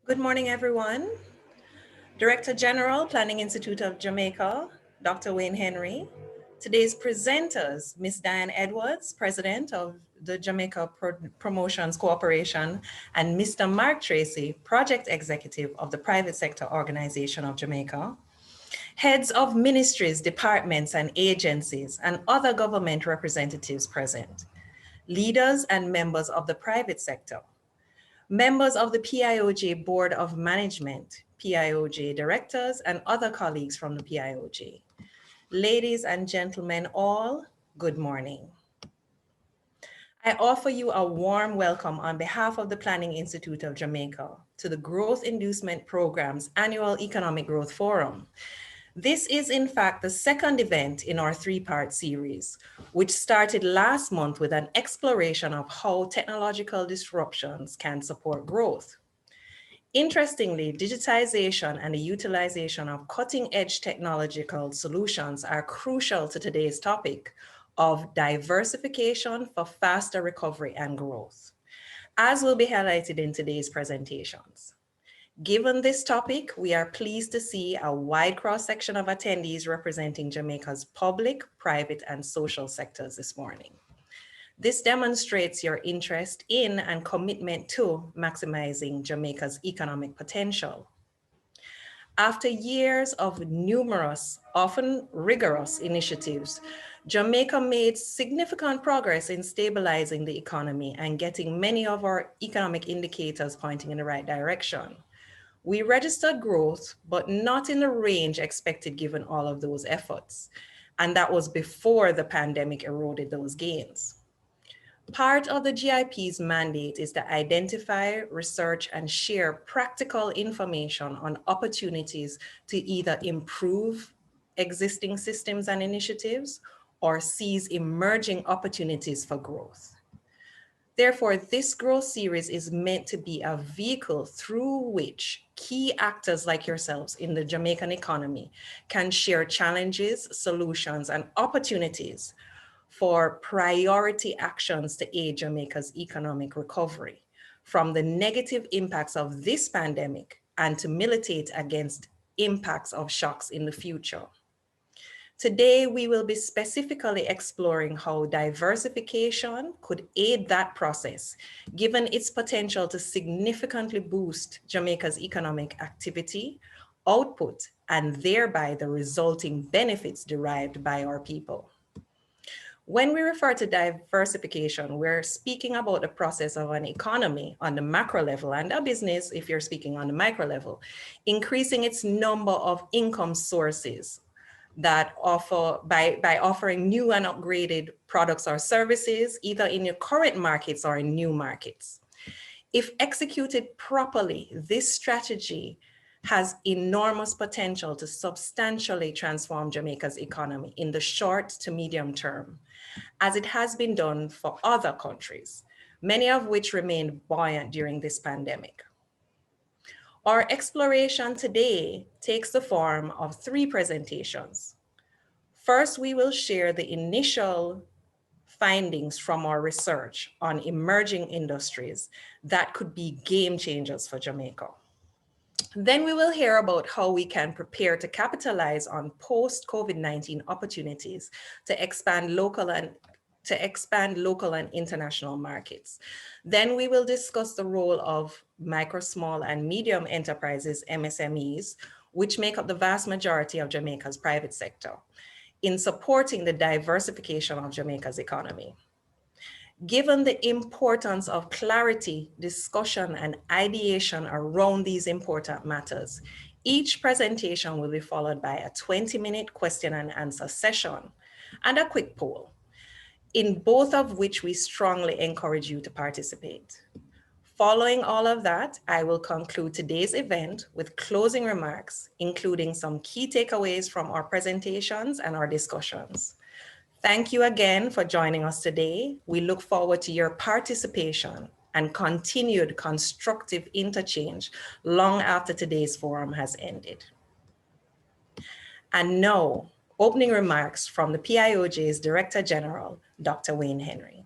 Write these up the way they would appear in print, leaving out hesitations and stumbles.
Good morning, everyone. Director General, Planning Institute of Jamaica, Dr. Wayne Henry. Today's presenters, Ms. Diane Edwards, President of the Jamaica Promotions Corporation, and Mr. Mark Tracy, Project Executive of the Private Sector Organization of Jamaica. Heads of ministries, departments, and agencies, and other government representatives present. Leaders and members of the private sector. Members of the PIOJ Board of Management, PIOJ directors, and other colleagues from the PIOJ. Ladies and gentlemen all, good morning. I offer you a warm welcome on behalf of the Planning Institute of Jamaica to the Growth Inducement Program's annual Economic Growth Forum. This is in fact the second event in our three-part series, which started last month with an exploration of how technological disruptions can support growth. Interestingly, digitization and the utilization of cutting-edge technological solutions are crucial to today's topic of diversification for faster recovery and growth, as will be highlighted in today's presentations. Given this topic, we are pleased to see a wide cross-section of attendees representing Jamaica's public, private, and social sectors this morning. This demonstrates your interest in and commitment to maximizing Jamaica's economic potential. After years of numerous, often rigorous initiatives, Jamaica made significant progress in stabilizing the economy and getting many of our economic indicators pointing in the right direction. We registered growth, but not in the range expected given all of those efforts. And that was before the pandemic eroded those gains. Part of the GIP's mandate is to identify, research, and share practical information on opportunities to either improve existing systems and initiatives or seize emerging opportunities for growth. Therefore, this growth series is meant to be a vehicle through which key actors like yourselves in the Jamaican economy can share challenges, solutions, and opportunities for priority actions to aid Jamaica's economic recovery from the negative impacts of this pandemic and to militate against impacts of shocks in the future. Today, we will be specifically exploring how diversification could aid that process, given its potential to significantly boost Jamaica's economic activity, output, and thereby the resulting benefits derived by our people. When we refer to diversification, we're speaking about the process of an economy on the macro level and a business, if you're speaking on the micro level, increasing its number of income sources that offer by offering new and upgraded products or services, either in your current markets or in new markets. If executed properly, this strategy has enormous potential to substantially transform Jamaica's economy in the short to medium term, as it has been done for other countries, many of which remained buoyant during this pandemic. Our exploration today takes the form of three presentations. First, we will share the initial findings from our research on emerging industries that could be game changers for Jamaica. Then we will hear about how we can prepare to capitalize on post-COVID-19 opportunities to expand local and international markets. Then we will discuss the role of micro, small, and medium enterprises, MSMEs, which make up the vast majority of Jamaica's private sector, in supporting the diversification of Jamaica's economy. Given the importance of clarity, discussion, and ideation around these important matters, each presentation will be followed by a 20-minute question and answer session and a quick poll, in both of which we strongly encourage you to participate. Following all of that, I will conclude today's event with closing remarks, including some key takeaways from our presentations and our discussions. Thank you again for joining us today. We look forward to your participation and continued constructive interchange long after today's forum has ended. And now, opening remarks from the PIOJ's Director General, Dr. Wayne Henry.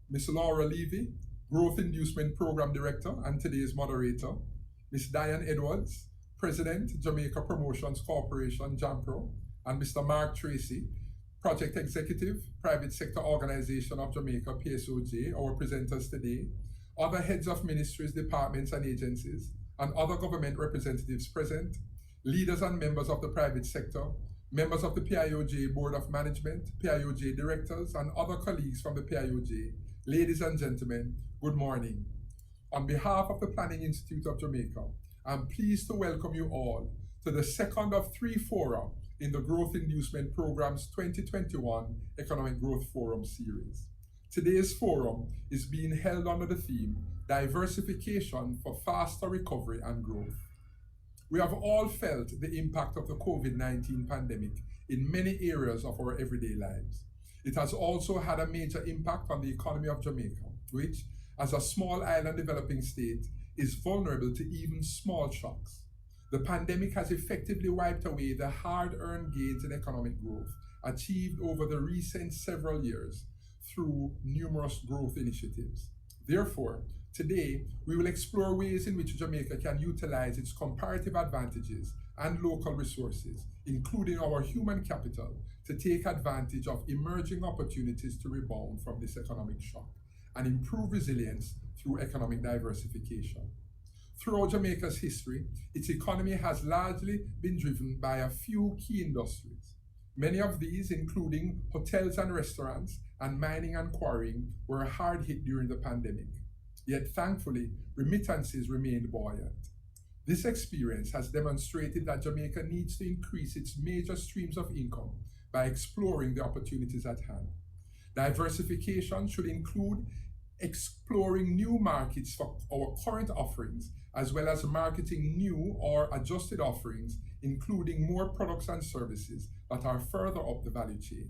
Ms. Laura Levy, Growth Inducement Program Director and today's moderator, Ms. Diane Edwards, President, Jamaica Promotions Corporation, JAMPRO, and Mr. Mark Tracy, Project Executive, Private Sector Organization of Jamaica, PSOJ, our presenters today, other heads of ministries, departments, and agencies, and other government representatives present, leaders and members of the private sector, members of the PIOJ Board of Management, PIOJ directors, and other colleagues from the PIOJ, ladies and gentlemen, good morning. On behalf of the Planning Institute of Jamaica, I'm pleased to welcome you all to the second of 3 fora in the Growth Inducement Program's 2021 Economic Growth Forum series. Today's forum is being held under the theme, Diversification for Faster Recovery and Growth. We have all felt the impact of the COVID-19 pandemic in many areas of our everyday lives. It has also had a major impact on the economy of Jamaica, which, as a small island developing state, is vulnerable to even small shocks. The pandemic has effectively wiped away the hard-earned gains in economic growth achieved over the recent several years through numerous growth initiatives. Therefore, today, we will explore ways in which Jamaica can utilize its comparative advantages and local resources, including our human capital, to take advantage of emerging opportunities to rebound from this economic shock and improve resilience through economic diversification. Throughout Jamaica's history, its economy has largely been driven by a few key industries. Many of these, including hotels and restaurants and mining and quarrying, were hard hit during the pandemic. Yet thankfully, remittances remained buoyant. This experience has demonstrated that Jamaica needs to increase its major streams of income by exploring the opportunities at hand. Diversification should include exploring new markets for our current offerings, as well as marketing new or adjusted offerings, including more products and services that are further up the value chain.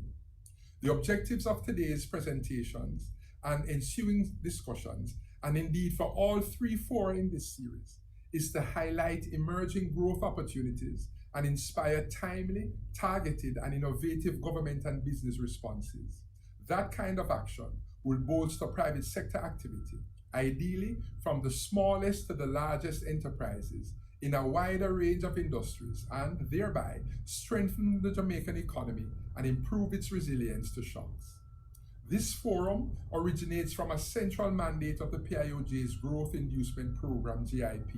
The objectives of today's presentations and ensuing discussions, and indeed for all 3 fora in this series, is to highlight emerging growth opportunities and inspire timely, targeted, and innovative government and business responses. That kind of action will bolster private sector activity, ideally from the smallest to the largest enterprises in a wider range of industries, and thereby strengthen the Jamaican economy and improve its resilience to shocks. This forum originates from a central mandate of the PIOJ's Growth Inducement Program, GIP,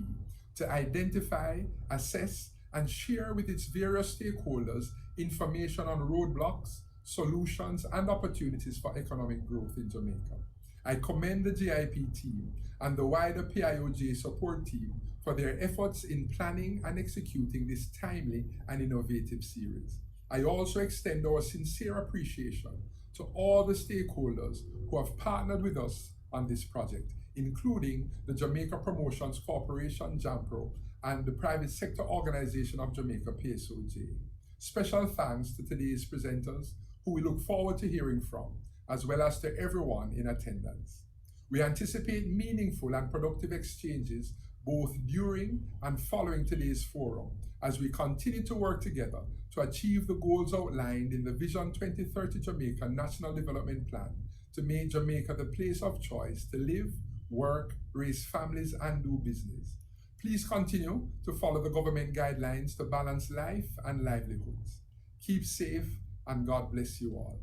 to identify, assess, and share with its various stakeholders information on roadblocks, solutions, and opportunities for economic growth in Jamaica. I commend the GIP team and the wider PIOJ support team for their efforts in planning and executing this timely and innovative series. I also extend our sincere appreciation to all the stakeholders who have partnered with us on this project, including the Jamaica Promotions Corporation, JAMPRO, and the Private Sector Organization of Jamaica, PSOJ. Special thanks to today's presenters, who we look forward to hearing from, as well as to everyone in attendance. We anticipate meaningful and productive exchanges both during and following today's forum, as we continue to work together to achieve the goals outlined in the Vision 2030 Jamaica National Development Plan to make Jamaica the place of choice to live, work, raise families, and do business. Please continue to follow the government guidelines to balance life and livelihoods. Keep safe, and God bless you all.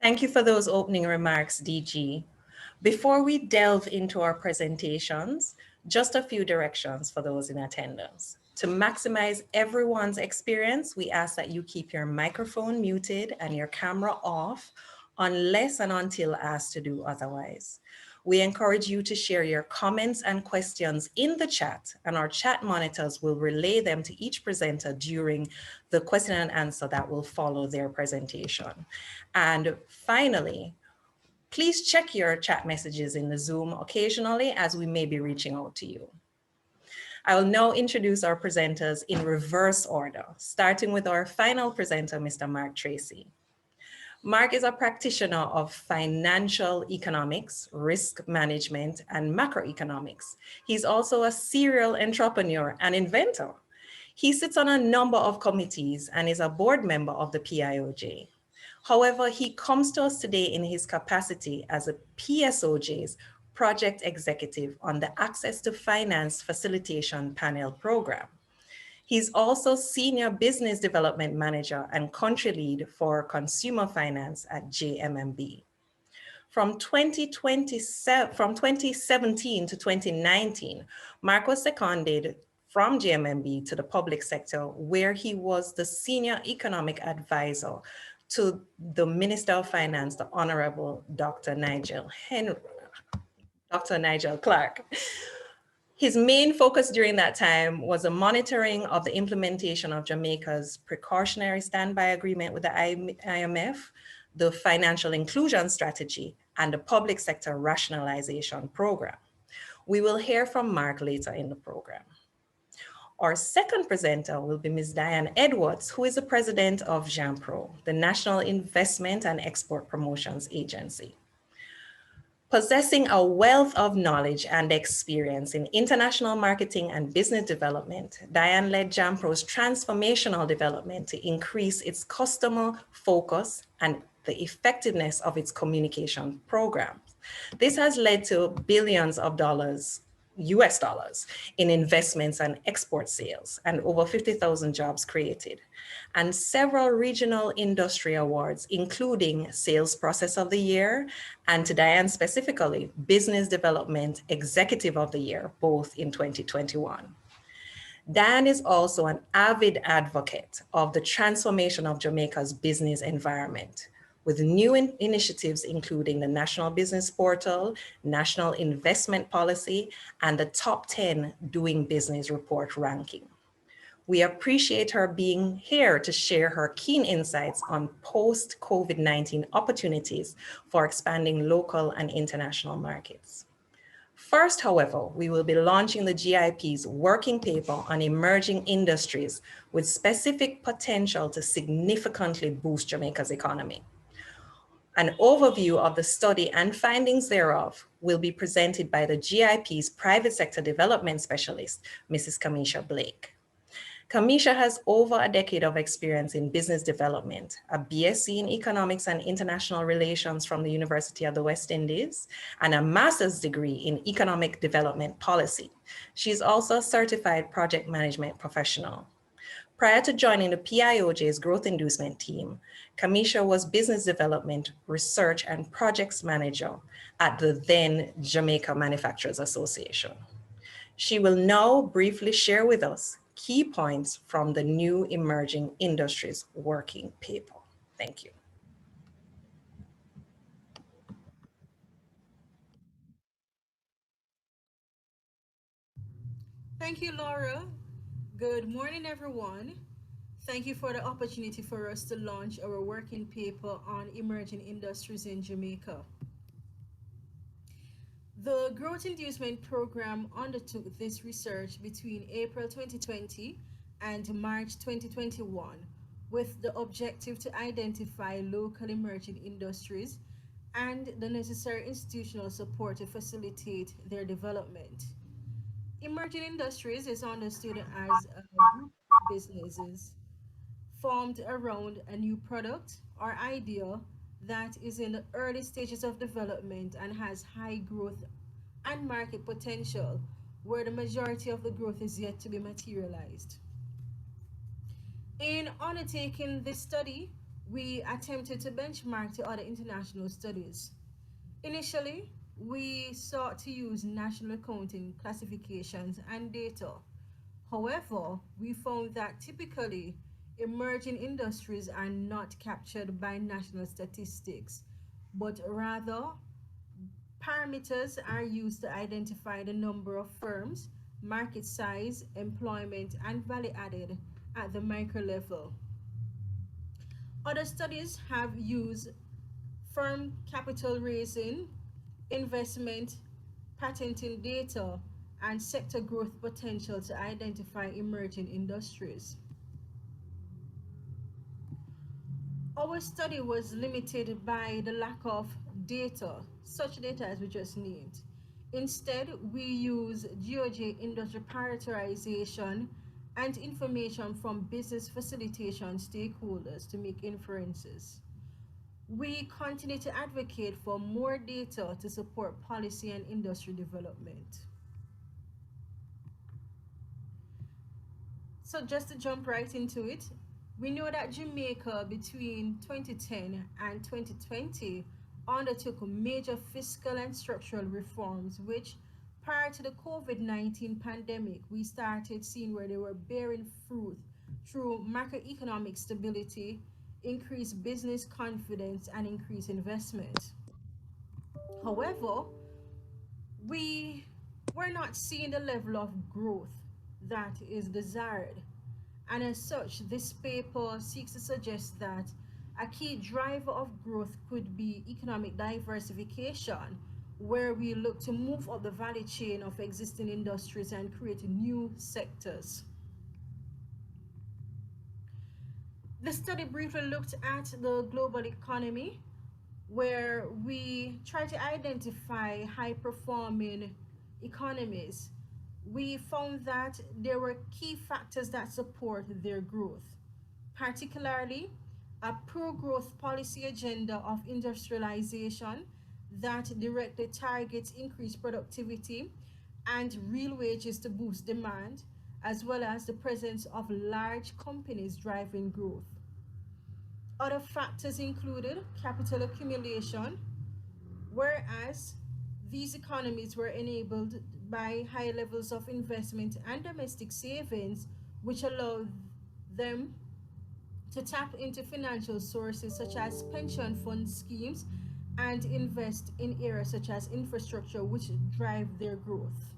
Thank you for those opening remarks, DG. Before we delve into our presentations, just a few directions for those in attendance. To maximize everyone's experience, we ask that you keep your microphone muted and your camera off unless and until asked to do otherwise. We encourage you to share your comments and questions in the chat, and our chat monitors will relay them to each presenter during the question and answer that will follow their presentation. And finally, please check your chat messages in the Zoom occasionally, as we may be reaching out to you. I will now introduce our presenters in reverse order, starting with our final presenter, Mr. Mark Tracy. Mark is a practitioner of financial economics, risk management, and macroeconomics. He's also a serial entrepreneur and inventor. He sits on a number of committees and is a board member of the PIOJ. However, he comes to us today in his capacity as a PSOJ's project executive on the Access to Finance Facilitation Panel program. He's also Senior Business Development Manager and Country Lead for Consumer Finance at JMMB. From 2017 to 2019, Mark was seconded from JMMB to the public sector, where he was the Senior Economic Advisor to the Minister of Finance, the Honorable Dr. Nigel Clark. His main focus during that time was the monitoring of the implementation of Jamaica's precautionary standby agreement with the IMF, the financial inclusion strategy, and the public sector rationalization program. We will hear from Mark later in the program. Our second presenter will be Ms. Diane Edwards, who is the president of JAMPRO, the National Investment and Export Promotions Agency. Possessing a wealth of knowledge and experience in international marketing and business development, Diane led JAMPRO's transformational development to increase its customer focus and the effectiveness of its communication programs. This has led to billions of dollars, US dollars, in investments and export sales, and over 50,000 jobs created, and several regional industry awards, including Sales Process of the Year, and to Diane specifically, Business Development Executive of the Year, both in 2021. Diane is also an avid advocate of the transformation of Jamaica's business environment, with new initiatives including the National Business Portal, National Investment Policy, and the Top 10 Doing Business Report ranking. We appreciate her being here to share her keen insights on post-COVID-19 opportunities for expanding local and international markets. First, however, we will be launching the GIP's working paper on emerging industries with specific potential to significantly boost Jamaica's economy. An overview of the study and findings thereof will be presented by the GIP's private sector development specialist, Mrs. Kamesha Blake. Kamesha has over a decade of experience in business development, a BSc in Economics and International Relations from the University of the West Indies, and a master's degree in Economic Development Policy. She is also a certified project management professional. Prior to joining the PIOJ's Growth Inducement team, Kamesha was Business Development, Research, and Projects Manager at the then Jamaica Manufacturers Association. She will now briefly share with us key points from the new emerging industries working paper. Thank you. Thank you, Laura. Good morning, everyone. Thank you for the opportunity for us to launch our working paper on emerging industries in Jamaica. The Growth Inducement Program undertook this research between April 2020 and March 2021 with the objective to identify local emerging industries and the necessary institutional support to facilitate their development. Emerging industries is understood as a group of businesses formed around a new product or idea that is in the early stages of development and has high growth and market potential, where the majority of the growth is yet to be materialized. In undertaking this study, we attempted to benchmark to other international studies. Initially, we sought to use national accounting classifications and data. However, we found that typically emerging industries are not captured by national statistics, but rather parameters are used to identify the number of firms, market size, employment, and value added at the micro level. Other studies have used firm capital raising, investment, patenting data, and sector growth potential to identify emerging industries. Our study was limited by the lack of data, such data as we just named. Instead, we use GOJ industry prioritization and information from business facilitation stakeholders to make inferences. We continue to advocate for more data to support policy and industry development. So just to jump right into it, we know that Jamaica between 2010 and 2020 undertook major fiscal and structural reforms, which prior to the COVID-19 pandemic, we started seeing where they were bearing fruit through macroeconomic stability, increased business confidence, and increased investment. However, we were not seeing the level of growth that is desired. And as such, this paper seeks to suggest that a key driver of growth could be economic diversification, where we look to move up the value chain of existing industries and create new sectors. The study briefly looked at the global economy, where we try to identify high performing economies. We found that there were key factors that support their growth, particularly a pro growth policy agenda of industrialization that directly targets increased productivity and real wages to boost demand, as well as the presence of large companies driving growth. Other factors included capital accumulation, whereas these economies were enabled by high levels of investment and domestic savings, which allowed them to tap into financial sources such as pension fund schemes and invest in areas such as infrastructure, which drive their growth.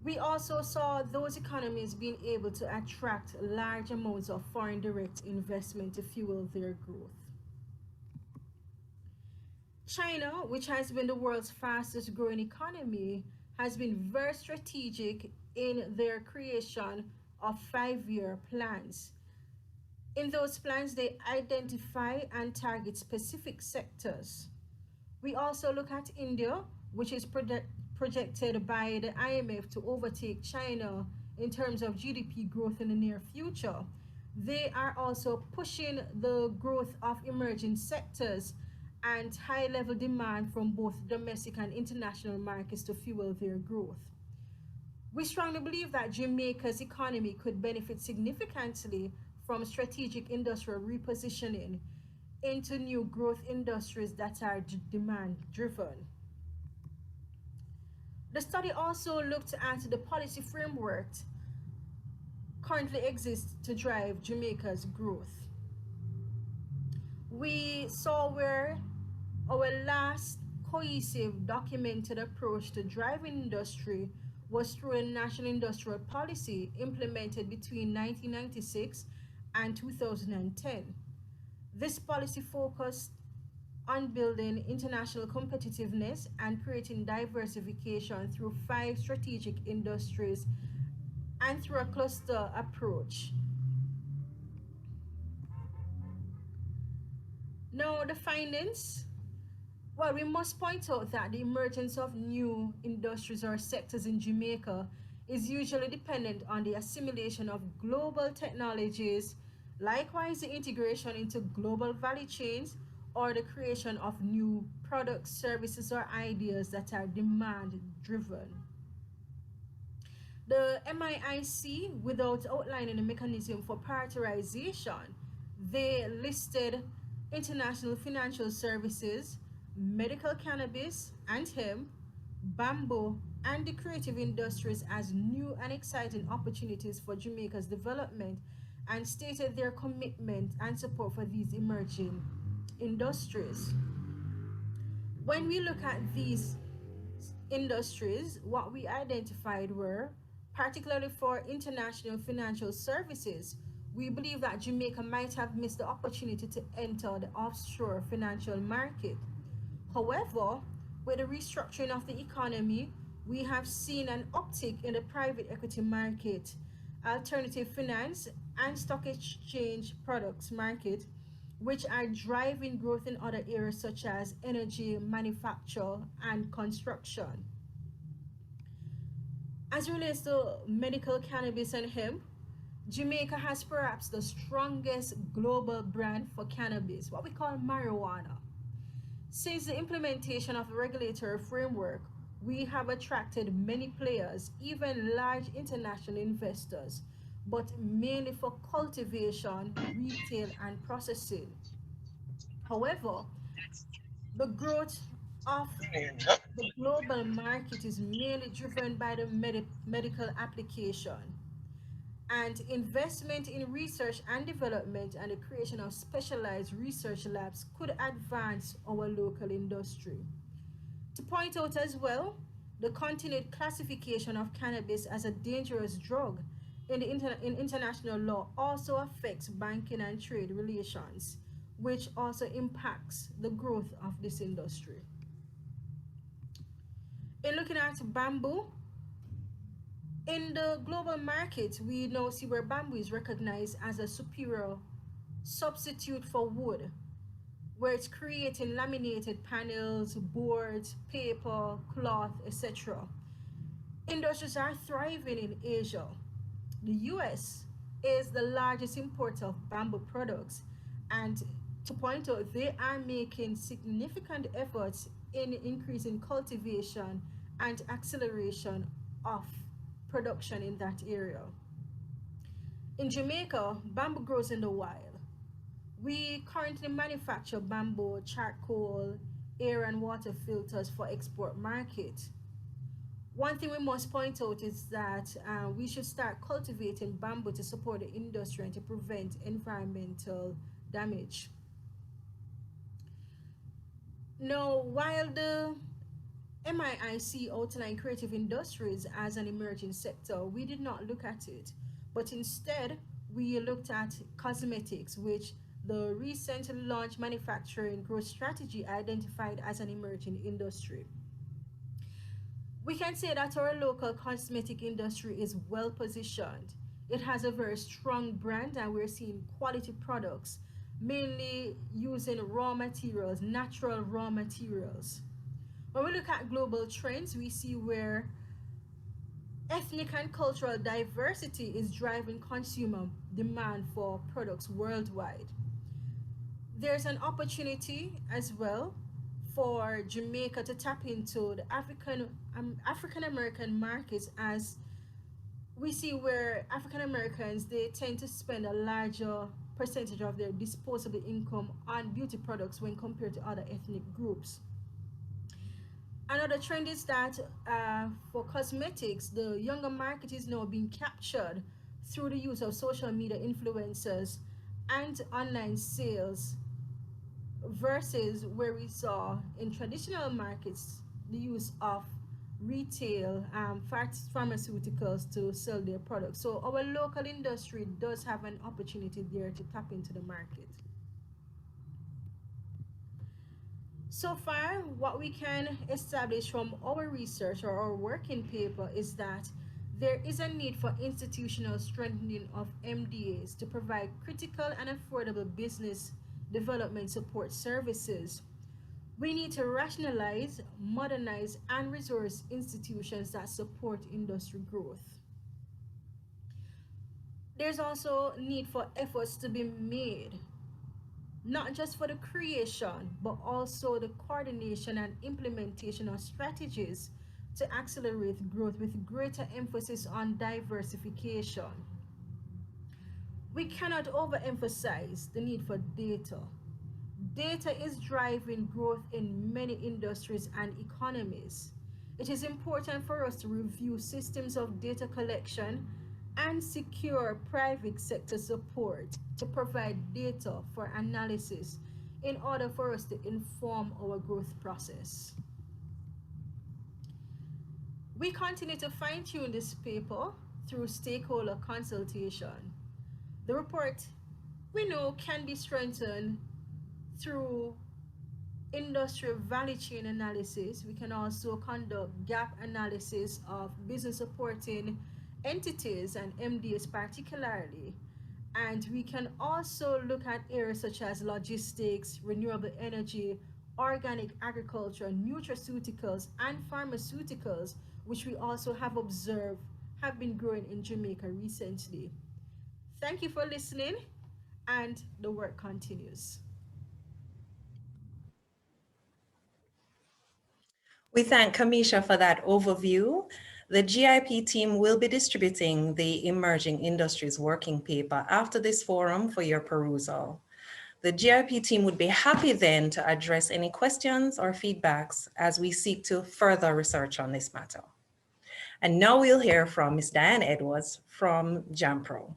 We also saw those economies being able to attract large amounts of foreign direct investment to fuel their growth. China, which has been the world's fastest growing economy, has been very strategic in their creation of 5-year plans. In those plans, they identify and target specific sectors. We also look at India, which is projected by the IMF to overtake China in terms of GDP growth in the near future. They are also pushing the growth of emerging sectors and high level demand from both domestic and international markets to fuel their growth. We strongly believe that Jamaica's economy could benefit significantly from strategic industrial repositioning into new growth industries that are demand driven. The study also looked at the policy framework currently exists to drive Jamaica's growth. We saw where our last cohesive documented approach to driving industry was through a national industrial policy implemented between 1996 and 2010. This policy focused on building international competitiveness and creating diversification through 5 strategic industries and through a cluster approach. Now, the findings. Well, we must point out that the emergence of new industries or sectors in Jamaica is usually dependent on the assimilation of global technologies, likewise the integration into global value chains, or the creation of new products, services, or ideas that are demand driven. The MIIC, without outlining a mechanism for prioritization, they listed international financial services, medical cannabis and hemp, bamboo, and the creative industries as new and exciting opportunities for Jamaica's development and stated their commitment and support for these emerging industries. When we look at these industries, what we identified were, particularly for international financial services, we believe that Jamaica might have missed the opportunity to enter the offshore financial market. However, with the restructuring of the economy, we have seen an uptick in the private equity market, alternative finance, and stock exchange products market, which are driving growth in other areas such as energy, manufacture, and construction. As it relates to medical cannabis and hemp, Jamaica has perhaps the strongest global brand for cannabis, what we call marijuana. Since the implementation of the regulatory framework, we have attracted many players, even large international investors, but mainly for cultivation, retail, and processing. However, the growth of the global market is mainly driven by the medical application, and investment in research and development and the creation of specialized research labs could advance our local industry. To point out as well, the continued classification of cannabis as a dangerous drug in international law also affects banking and trade relations, which also impacts the growth of this industry. In looking at bamboo, in the global market, we now see where bamboo is recognized as a superior substitute for wood, where it's creating laminated panels, boards, paper, cloth, etc. Industries are thriving in Asia. The US is the largest importer of bamboo products, and to point out, they are making significant efforts in increasing cultivation and acceleration of production in that area. In Jamaica, bamboo grows in the wild. We currently manufacture bamboo, charcoal, air and water filters for export market. One thing we must point out is that we should start cultivating bamboo to support the industry and to prevent environmental damage. Now, while the MIIC outlined creative industries as an emerging sector, we did not look at it, but instead we looked at cosmetics, which the recently launched manufacturing growth strategy identified as an emerging industry. We can say that our local cosmetic industry is well positioned. It has a very strong brand, and we're seeing quality products, mainly using raw materials, natural raw materials. When we look at global trends, we see where ethnic and cultural diversity is driving consumer demand for products worldwide. There's an opportunity as well for Jamaica to tap into the African American markets, as we see where African Americans, they tend to spend a larger percentage of their disposable income on beauty products when compared to other ethnic groups. Another trend is that for cosmetics, the younger market is now being captured through the use of social media influencers and online sales, versus where we saw in traditional markets the use of retail pharmaceuticals to sell their products. So our local industry does have an opportunity there to tap into the market. So far, what we can establish from our research or our working paper is that there is a need for institutional strengthening of MDAs to provide critical and affordable business development support services. We need to rationalize, modernize, and resource institutions that support industry growth. There's also need for efforts to be made, not just for the creation, but also the coordination and implementation of strategies to accelerate growth with greater emphasis on diversification. We cannot overemphasize the need for data. Data is driving growth in many industries and economies. It is important for us to review systems of data collection and secure private sector support to provide data for analysis in order for us to inform our growth process. We continue to fine tune this paper through stakeholder consultation. The report, we know, can be strengthened through industrial value chain analysis. We can also conduct gap analysis of business supporting entities and MDS particularly. And we can also look at areas such as logistics, renewable energy, organic agriculture, nutraceuticals, and pharmaceuticals, which we also have observed have been growing in Jamaica recently. Thank you for listening, and the work continues. We thank Kamesha for that overview. The GIP team will be distributing the Emerging Industries Working Paper after this forum for your perusal. The GIP team would be happy then to address any questions or feedbacks as we seek to further research on this matter. And now we'll hear from Ms. Diane Edwards from JAMPRO.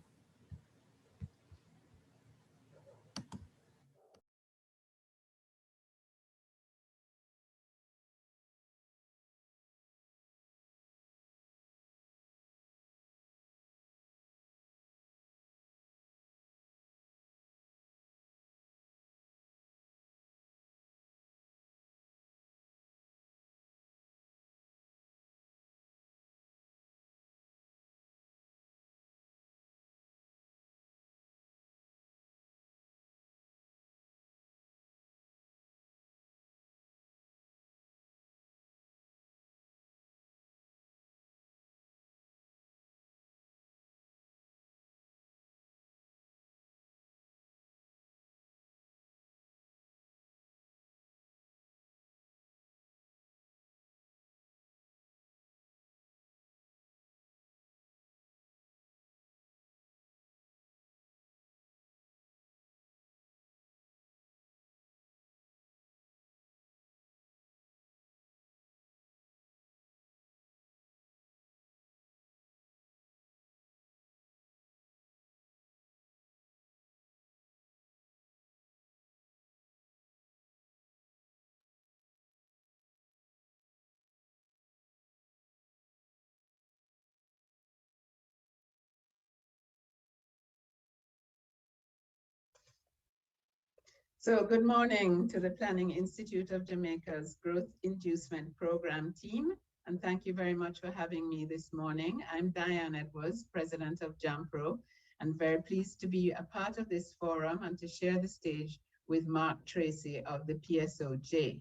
So good morning to the Planning Institute of Jamaica's Growth Inducement Program team, and thank you very much for having me this morning. I'm Diane Edwards, President of JAMPRO, and very pleased to be a part of this forum and to share the stage with Mark Tracy of the PSOJ.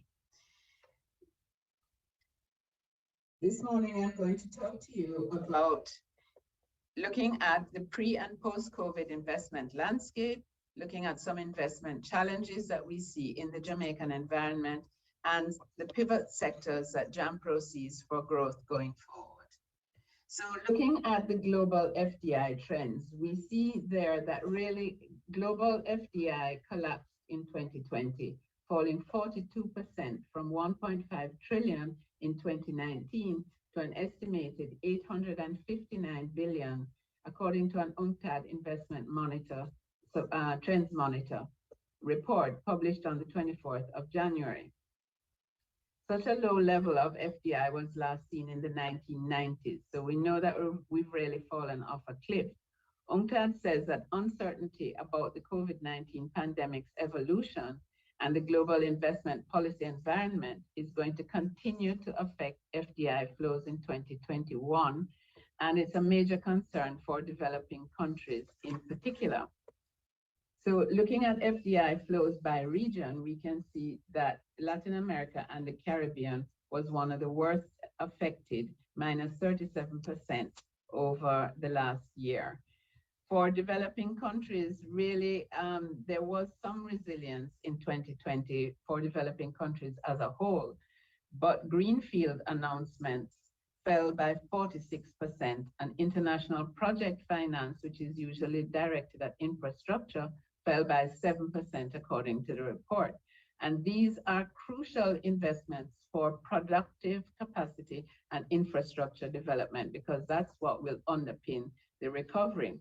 This morning, I'm going to talk to you about looking at the pre- and post-COVID investment landscape, looking at some investment challenges that we see in the Jamaican environment, and the pivot sectors that JAMPRO sees for growth going forward. So looking at the global FDI trends, we see there that really global FDI collapsed in 2020, falling 42% from 1.5 trillion in 2019 to an estimated 859 billion, according to an UNCTAD investment monitor, Trends Monitor report published on the 24th of January. Such a low level of FDI was last seen in the 1990s, so we know that we've really fallen off a cliff. UNCTAD says that uncertainty about the COVID-19 pandemic's evolution and the global investment policy environment is going to continue to affect FDI flows in 2021, and it's a major concern for developing countries in particular. So looking at FDI flows by region, we can see that Latin America and the Caribbean was one of the worst affected, minus 37% over the last year. For developing countries, really, there was some resilience in 2020 for developing countries as a whole, but greenfield announcements fell by 46%, and international project finance, which is usually directed at infrastructure, fell by 7% according to the report. And these are crucial investments for productive capacity and infrastructure development, because that's what will underpin the recovery.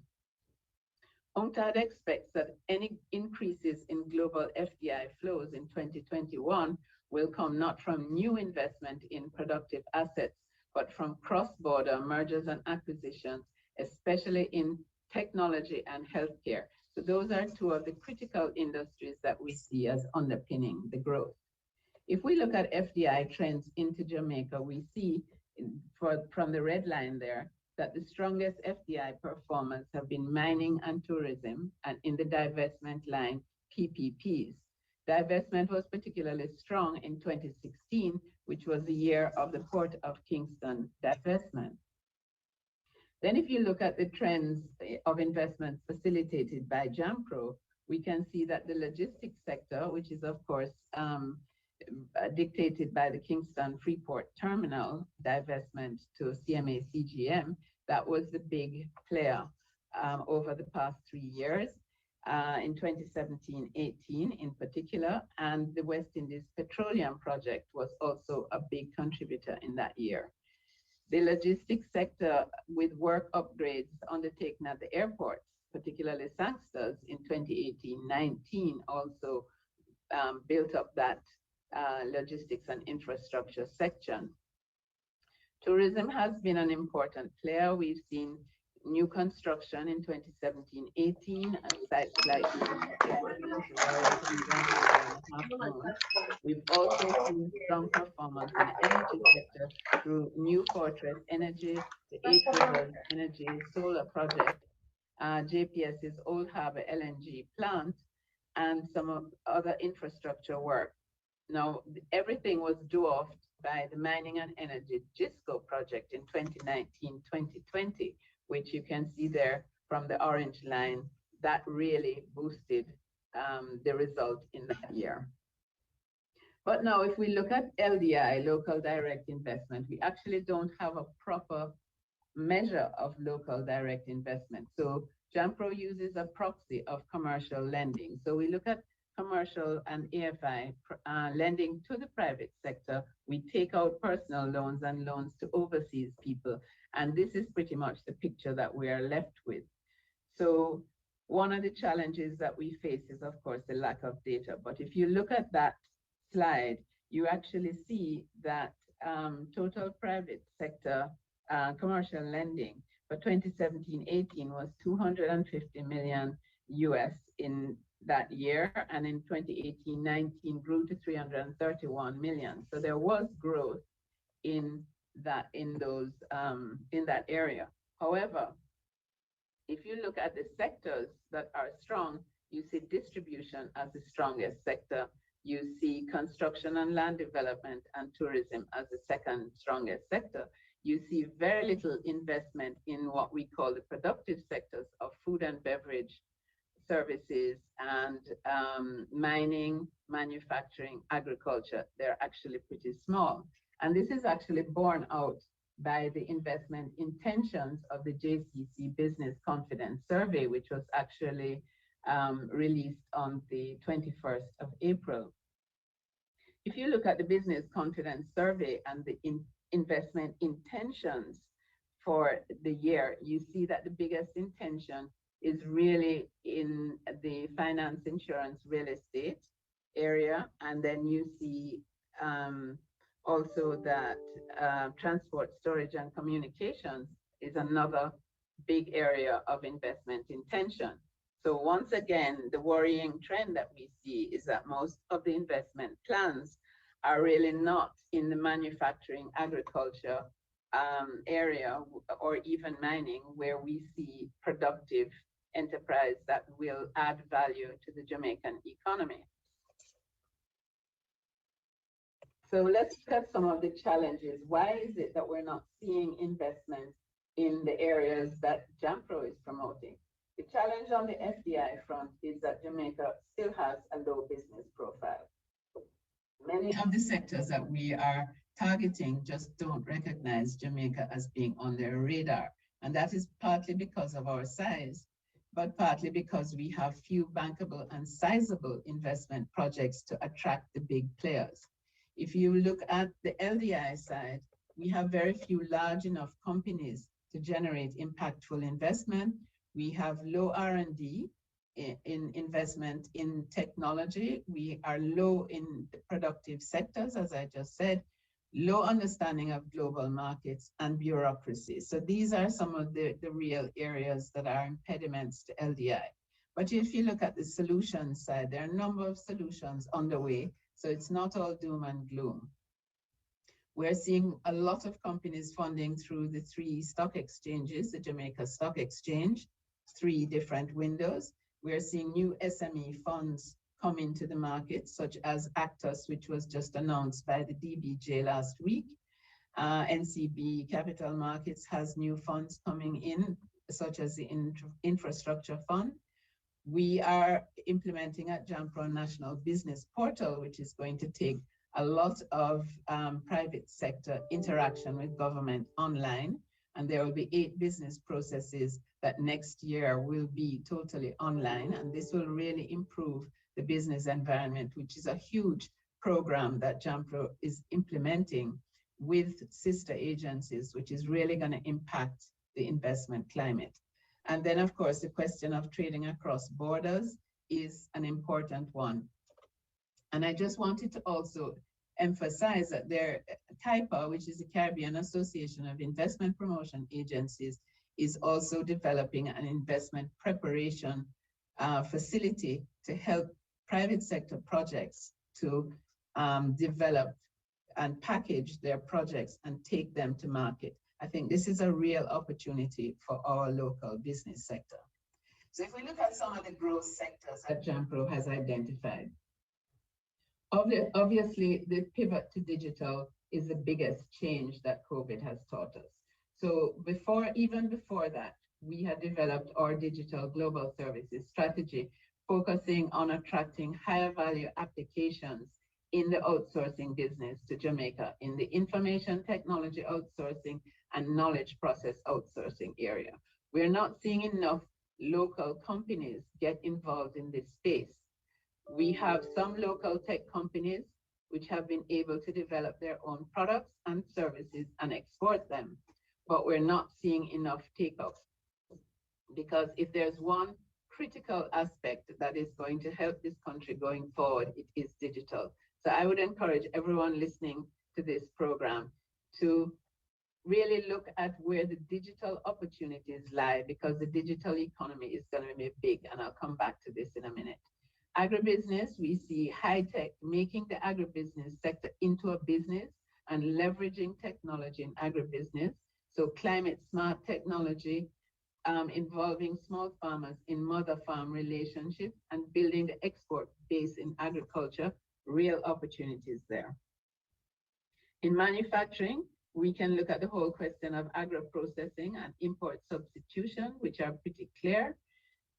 UNCTAD expects that any increases in global FDI flows in 2021 will come not from new investment in productive assets, but from cross-border mergers and acquisitions, especially in technology and healthcare. So those are two of the critical industries that we see as underpinning the growth. If we look at FDI trends into Jamaica, we see from the red line there that the strongest FDI performers have been mining and tourism, and in the divestment line, PPPs. Divestment was particularly strong in 2016, which was the year of the Port of Kingston divestment. Then if you look at the trends of investments facilitated by JAMPRO, we can see that the logistics sector, which is of course dictated by the Kingston Freeport Terminal divestment to CMA CGM, that was the big player over the past 3 years, in 2017-18 in particular, and the West Indies Petroleum Project was also a big contributor in that year. The logistics sector, with work upgrades undertaken at the airports, particularly Sangsters in 2018-19, also built up that logistics and infrastructure section. Tourism has been an important player. We've seen new construction in 2017-18 at sites like We've also seen strong performance in the energy sector through New Fortress Energy, the Eight Rivers Energy Solar Project, JPS's Old Harbor LNG plant, and some of other infrastructure work. Now, everything was dwarfed by the Mining and Energy GISCO project in 2019-2020, which you can see there from the orange line. That really boosted the result in that year. But now, if we look at LDI, local direct investment, we actually don't have a proper measure of local direct investment. So JAMPRO uses a proxy of commercial lending. So we look at commercial and AFI lending to the private sector. We take out personal loans and loans to overseas people. And this is pretty much the picture that we are left with. So one of the challenges that we face is, of course, the lack of data. But if you look at that slide, you actually see that total private sector commercial lending for 2017-18 was 250 million US in that year, and in 2018-19 grew to 331 million. So there was growth in that area. However, if you look at the sectors that are strong, you see distribution as the strongest sector. You see construction and land development and tourism as the second strongest sector. You see very little investment in what we call the productive sectors of food and beverage, services, and mining, manufacturing, agriculture. They're actually pretty small. And this is actually borne out by the investment intentions of the JCC Business Confidence Survey, which was actually released on the 21st of April. If you look at the Business Confidence Survey and the investment intentions for the year, you see that the biggest intention is really in the finance, insurance, real estate area. And then you see also that transport, storage, and communications is another big area of investment intention. So once again, the worrying trend that we see is that most of the investment plans are really not in the manufacturing, agriculture area, or even mining, where we see productive enterprise that will add value to the Jamaican economy. So let's look at some of the challenges. Why is it that we're not seeing investment in the areas that JAMPRO is promoting? The challenge on the FDI front is that Jamaica still has a low business profile. Many of the sectors that we are targeting just don't recognize Jamaica as being on their radar. And that is partly because of our size, but partly because we have few bankable and sizable investment projects to attract the big players. If you look at the LDI side, we have very few large enough companies to generate impactful investment. We have low R&D in investment in technology. We are low in the productive sectors, as I just said, low understanding of global markets and bureaucracy. So these are some of the real areas that are impediments to LDI. But if you look at the solution side, there are a number of solutions underway. So it's not all doom and gloom. We're seeing a lot of companies funding through the 3 stock exchanges, the Jamaica Stock Exchange, 3 different windows. We're seeing new SME funds come into the market, such as Actus, which was just announced by the DBJ last week. NCB Capital Markets has new funds coming in, such as the Infrastructure Fund. We are implementing at JAMPRO National Business Portal, which is going to take a lot of private sector interaction with government online. And there will be 8 business processes that next year will be totally online. And this will really improve the business environment, which is a huge program that JAMPRO is implementing with sister agencies, which is really going to impact the investment climate. And then, of course, the question of trading across borders is an important one. And I just wanted to also emphasize that CAIPA, which is the Caribbean Association of Investment Promotion Agencies, is also developing an investment preparation facility to help private sector projects to develop and package their projects and take them to market. I think this is a real opportunity for our local business sector. So if we look at some of the growth sectors that JAMPRO has identified, obviously the pivot to digital is the biggest change that COVID has taught us. So even before that, we had developed our digital global services strategy, focusing on attracting higher value applications in the outsourcing business to Jamaica, in the information technology outsourcing and knowledge process outsourcing area. We're not seeing enough local companies get involved in this space. We have some local tech companies which have been able to develop their own products and services and export them, but we're not seeing enough take-up. Because if there's one critical aspect that is going to help this country going forward, it is digital. So I would encourage everyone listening to this program to really look at where the digital opportunities lie, because the digital economy is going to be big, and I'll come back to this in a minute. Agribusiness, we see high tech making the agribusiness sector into a business and leveraging technology in agribusiness. So climate smart technology, involving small farmers in mother-farm relationships and building the export base in agriculture, real opportunities there. In manufacturing, we can look at the whole question of agro-processing and import substitution, which are pretty clear.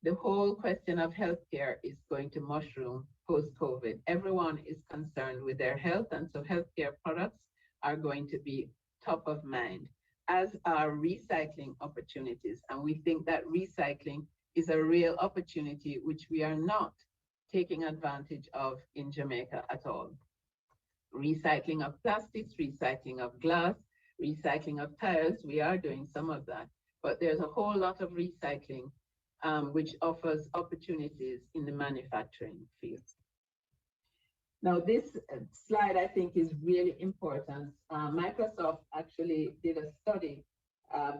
The whole question of healthcare is going to mushroom post-COVID. Everyone is concerned with their health, and so healthcare products are going to be top of mind, as are recycling opportunities. And we think that recycling is a real opportunity which we are not taking advantage of in Jamaica at all. Recycling of plastics, recycling of glass, recycling of tires, we are doing some of that, but there's a whole lot of recycling which offers opportunities in the manufacturing field. Now this slide I think is really important. Microsoft actually did a study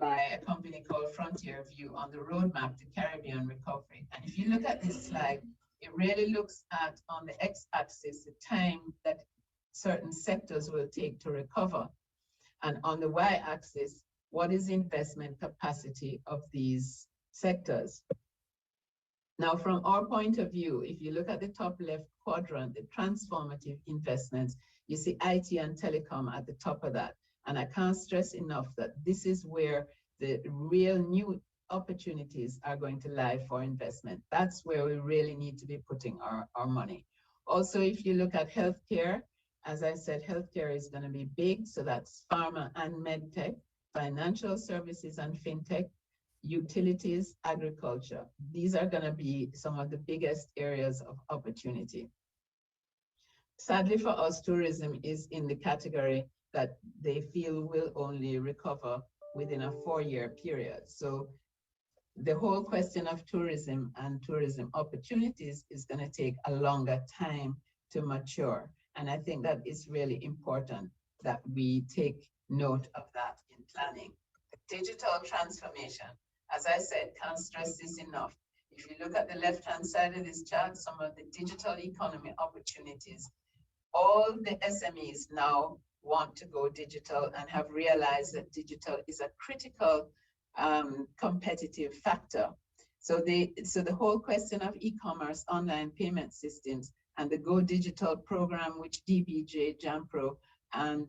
by a company called Frontier View on the roadmap to Caribbean recovery. And if you look at this slide, it really looks at, on the x-axis, the time that certain sectors will take to recover. And on the y-axis, what is the investment capacity of these sectors? Now, from our point of view, if you look at the top left quadrant, the transformative investments, you see IT and telecom at the top of that. And I can't stress enough that this is where the real new opportunities are going to lie for investment. That's where we really need to be putting our money. Also, if you look at healthcare, as I said, healthcare is going to be big. So that's pharma and medtech, financial services and fintech, utilities, agriculture. These are going to be some of the biggest areas of opportunity. Sadly for us, tourism is in the category that they feel will only recover within a 4-year period. So the whole question of tourism and tourism opportunities is going to take a longer time to mature. And I think that it's really important that we take note of that in planning. Digital transformation, as I said, can't stress this enough. If you look at the left-hand side of this chart, some of the digital economy opportunities, all the SMEs now want to go digital and have realized that digital is a critical competitive factor. So the whole question of e-commerce, online payment systems, and the Go Digital program, which DBJ, JAMPRO, and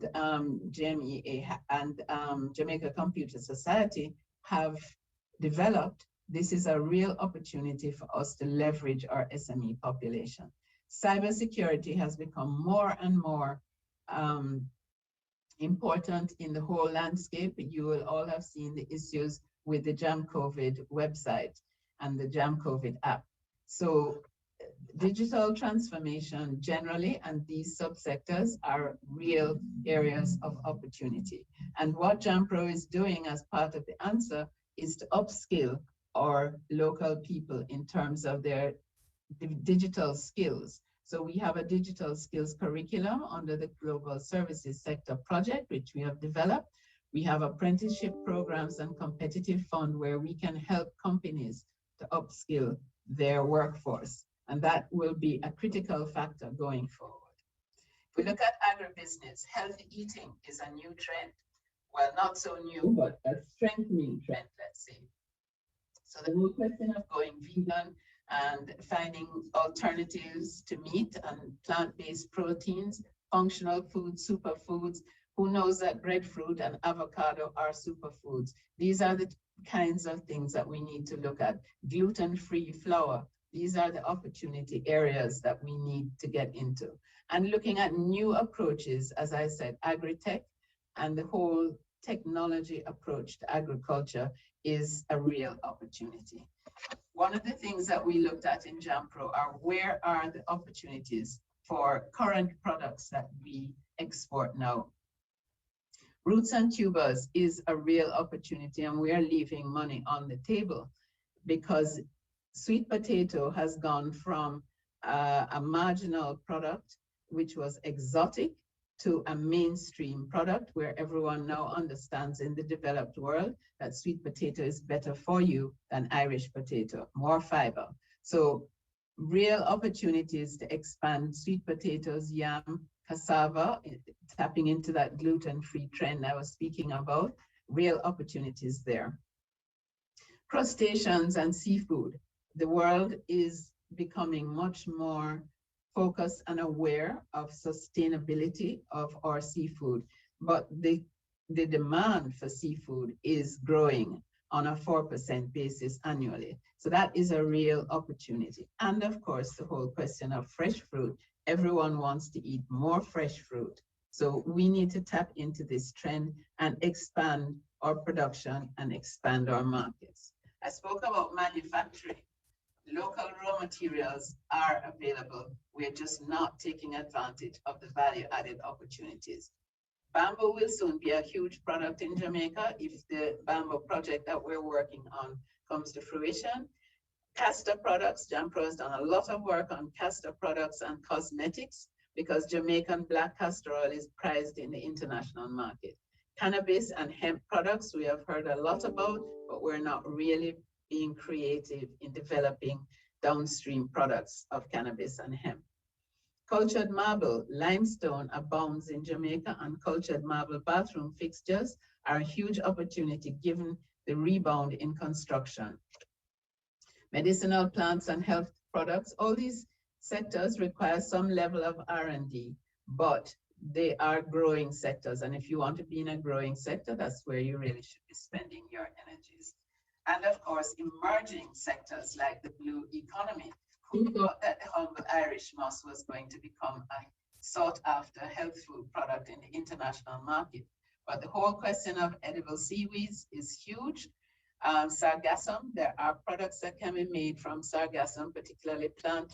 JMEA and Jamaica Computer Society have developed, this is a real opportunity for us to leverage our SME population. Cybersecurity has become more and more important in the whole landscape. You will all have seen the issues with the JamCovid website and the JamCovid app. So digital transformation generally and these subsectors are real areas of opportunity. And what JAMPRO is doing as part of the answer is to upskill our local people in terms of their digital skills. So we have a digital skills curriculum under the Global Services Sector project, which we have developed. We have apprenticeship programs and competitive fund where we can help companies to upskill their workforce. And that will be a critical factor going forward. If we look at agribusiness, healthy eating is a new trend. Well, not so new, but a strengthening trend, let's say. So the whole question of going vegan and finding alternatives to meat and plant-based proteins, functional foods, superfoods. Who knows that breadfruit and avocado are superfoods? These are the kinds of things that we need to look at. Gluten-free flour. These are the opportunity areas that we need to get into. And looking at new approaches, as I said, agri-tech and the whole technology approach to agriculture is a real opportunity. One of the things that we looked at in JAMPRO are where are the opportunities for current products that we export now. Roots and tubers is a real opportunity, and we are leaving money on the table because sweet potato has gone from a marginal product, which was exotic, to a mainstream product where everyone now understands in the developed world that sweet potato is better for you than Irish potato, more fiber. So real opportunities to expand sweet potatoes, yam, cassava, tapping into that gluten-free trend I was speaking about, real opportunities there. Crustaceans and seafood. The world is becoming much more focused and aware of sustainability of our seafood, but the demand for seafood is growing on a 4% basis annually. So that is a real opportunity. And of course, the whole question of fresh fruit. Everyone wants to eat more fresh fruit. So we need to tap into this trend and expand our production and expand our markets. I spoke about manufacturing. Local raw materials are available. We're just not taking advantage of the value-added opportunities. Bamboo will soon be a huge product in Jamaica if the bamboo project that we're working on comes to fruition. Castor products, JAMPRO has done a lot of work on castor products and cosmetics because Jamaican black castor oil is prized in the international market. Cannabis and hemp products we have heard a lot about, but we're not really being creative in developing downstream products of cannabis and hemp. Cultured marble, limestone abounds in Jamaica, and cultured marble bathroom fixtures are a huge opportunity given the rebound in construction. Medicinal plants and health products, all these sectors require some level of R&D, but they are growing sectors. And if you want to be in a growing sector, that's where you really should be spending your energies. And of course, emerging sectors like the blue economy. Who thought that the humble Irish moss was going to become a sought after health food product in the international market? But the whole question of edible seaweeds is huge. Sargassum, there are products that can be made from sargassum, particularly plant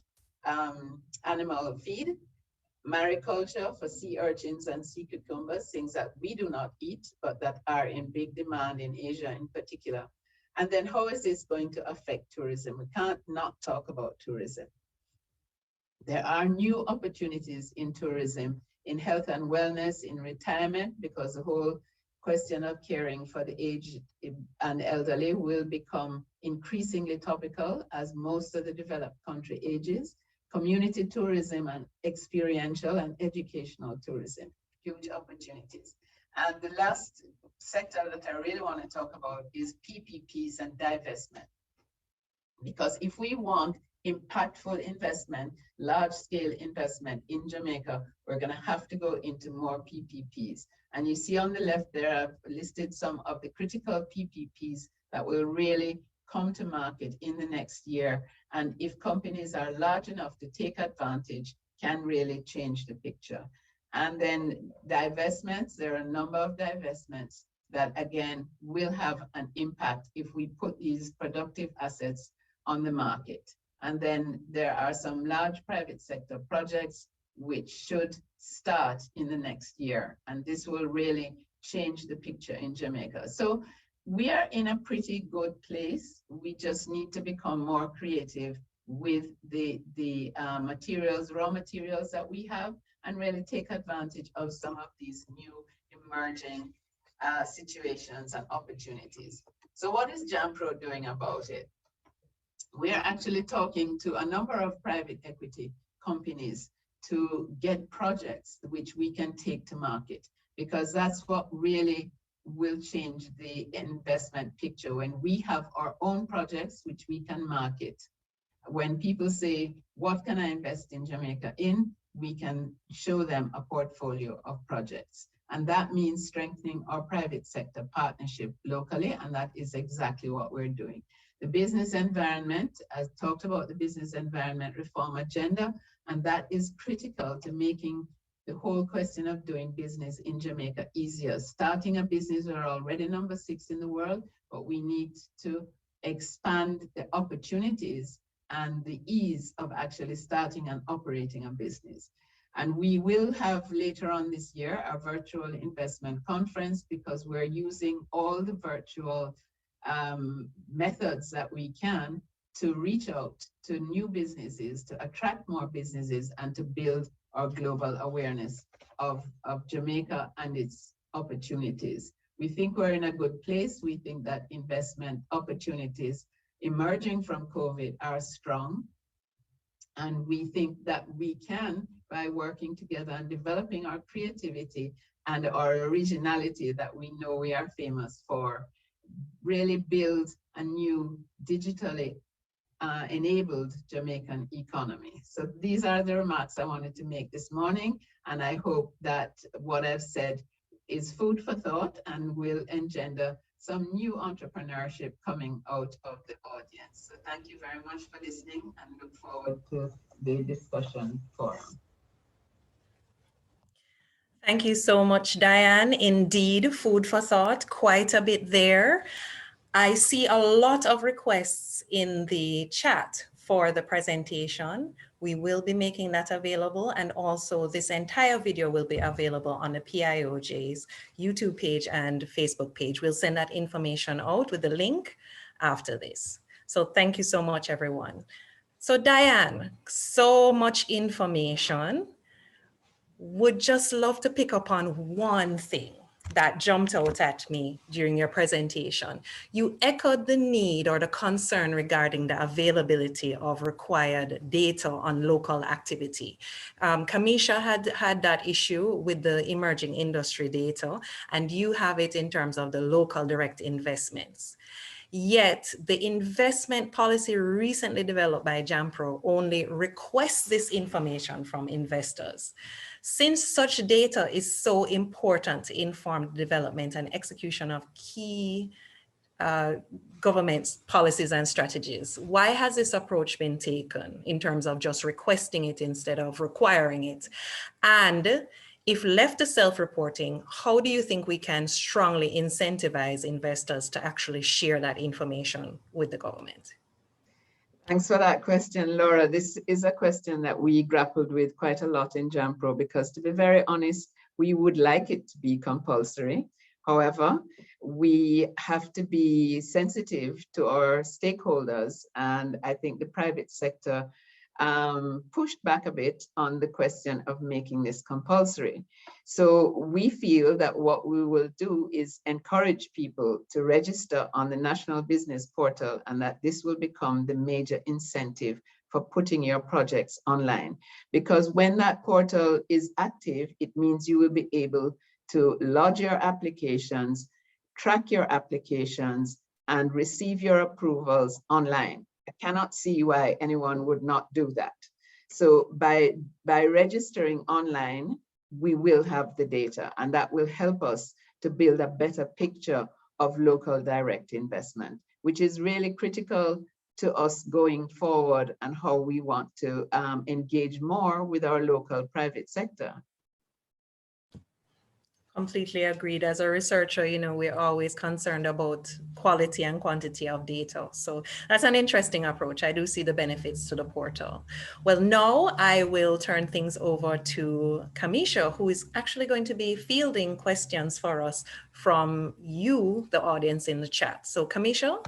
animal feed. Mariculture for sea urchins and sea cucumbers, things that we do not eat, but that are in big demand in Asia in particular. And then how is this going to affect tourism? We can't not talk about tourism. There are new opportunities in tourism, in health and wellness, in retirement, because the whole question of caring for the aged and elderly will become increasingly topical as most of the developed country ages. Community tourism and experiential and educational tourism, huge opportunities. And the last sector that I really want to talk about is PPPs and divestment. Because if we want impactful investment, large-scale investment in Jamaica, we're going to have to go into more PPPs. And you see on the left there, I've listed some of the critical PPPs that will really come to market in the next year. And if companies are large enough to take advantage, can really change the picture. And then divestments, there are a number of divestments that again will have an impact if we put these productive assets on the market. And then there are some large private sector projects which should start in the next year. And this will really change the picture in Jamaica. So we are in a pretty good place. We just need to become more creative with the materials, raw materials that we have, and really take advantage of some of these new emerging situations and opportunities. So what is JAMPRO doing about it? We are actually talking to a number of private equity companies to get projects which we can take to market, because that's what really will change the investment picture. When we have our own projects which we can market, when people say, what can I invest in Jamaica in? We can show them a portfolio of projects. And that means strengthening our private sector partnership locally, and that is exactly what we're doing. The business environment, I talked about the business environment reform agenda, and that is critical to making the whole question of doing business in Jamaica easier. Starting a business, we're already number 6 in the world, but we need to expand the opportunities and the ease of actually starting and operating a business. And we will have later on this year a virtual investment conference, because we're using all the virtual methods that we can to reach out to new businesses, to attract more businesses, and to build our global awareness of Jamaica and its opportunities. We think we're in a good place. We think that investment opportunities emerging from COVID are strong. And we think that we can, by working together and developing our creativity and our originality that we know we are famous for, really build a new digitally enabled Jamaican economy. So these are the remarks I wanted to make this morning, and I hope that what I've said is food for thought and will engender some new entrepreneurship coming out of the audience. So thank you very much for listening, and look forward to the discussion forum. Thank you so much, Diane. Indeed, food for thought, quite a bit there. I see a lot of requests in the chat for the presentation. We will be making that available, and also this entire video will be available on the PIOJ's YouTube page and Facebook page. We'll send that information out with the link after this. So thank you so much, everyone. So Diane, so much information. Would just love to pick up on one thing that jumped out at me during your presentation. You echoed the need or the concern regarding the availability of required data on local activity. Kamesha had that issue with the emerging industry data, and you have it in terms of the local direct investments. Yet the investment policy recently developed by JAMPRO only requests this information from investors. Since such data is so important to inform the development and execution of key government policies and strategies, why has this approach been taken in terms of just requesting it instead of requiring it? And if left to self-reporting, how do you think we can strongly incentivize investors to actually share that information with the government? Thanks for that question, Laura. This is a question that we grappled with quite a lot in JAMPRO, because to be very honest, we would like it to be compulsory. However, we have to be sensitive to our stakeholders, and I think the private sector pushed back a bit on the question of making this compulsory. So we feel that what we will do is encourage people to register on the National Business Portal, and that this will become the major incentive for putting your projects online. Because when that portal is active, it means you will be able to lodge your applications, track your applications, and receive your approvals online. cannot see why anyone would not do that. So by registering online, we will have the data, and that will help us to build a better picture of local direct investment, which is really critical to us going forward and how we want to engage more with our local private sector. Completely agreed. As a researcher, we're always concerned about quality and quantity of data. So that's an interesting approach. I do see the benefits to the portal. Well, now I will turn things over to Kamesha, who is actually going to be fielding questions for us from you, the audience in the chat. So Kamesha.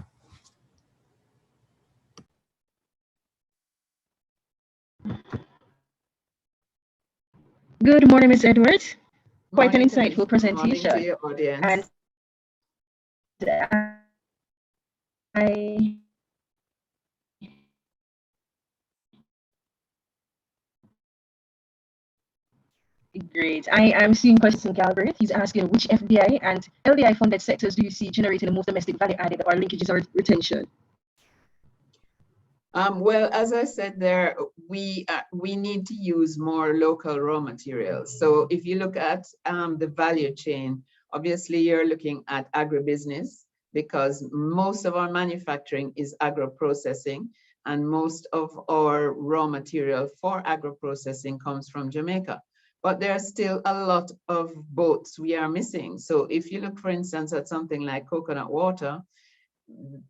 Good morning, Ms. Edwards. Quite Morning, an insightful presentation. Morning to your audience. And I great. I am seeing questions in Galbraith. He's asking which FDI and LDI funded sectors do you see generating the most domestic value added or linkages or retention? Well, as I said there, we need to use more local raw materials. So if you look at the value chain, obviously you're looking at agribusiness, because most of our manufacturing is agro-processing, and most of our raw material for agro-processing comes from Jamaica. But there are still a lot of boats we are missing. So if you look, for instance, at something like coconut water,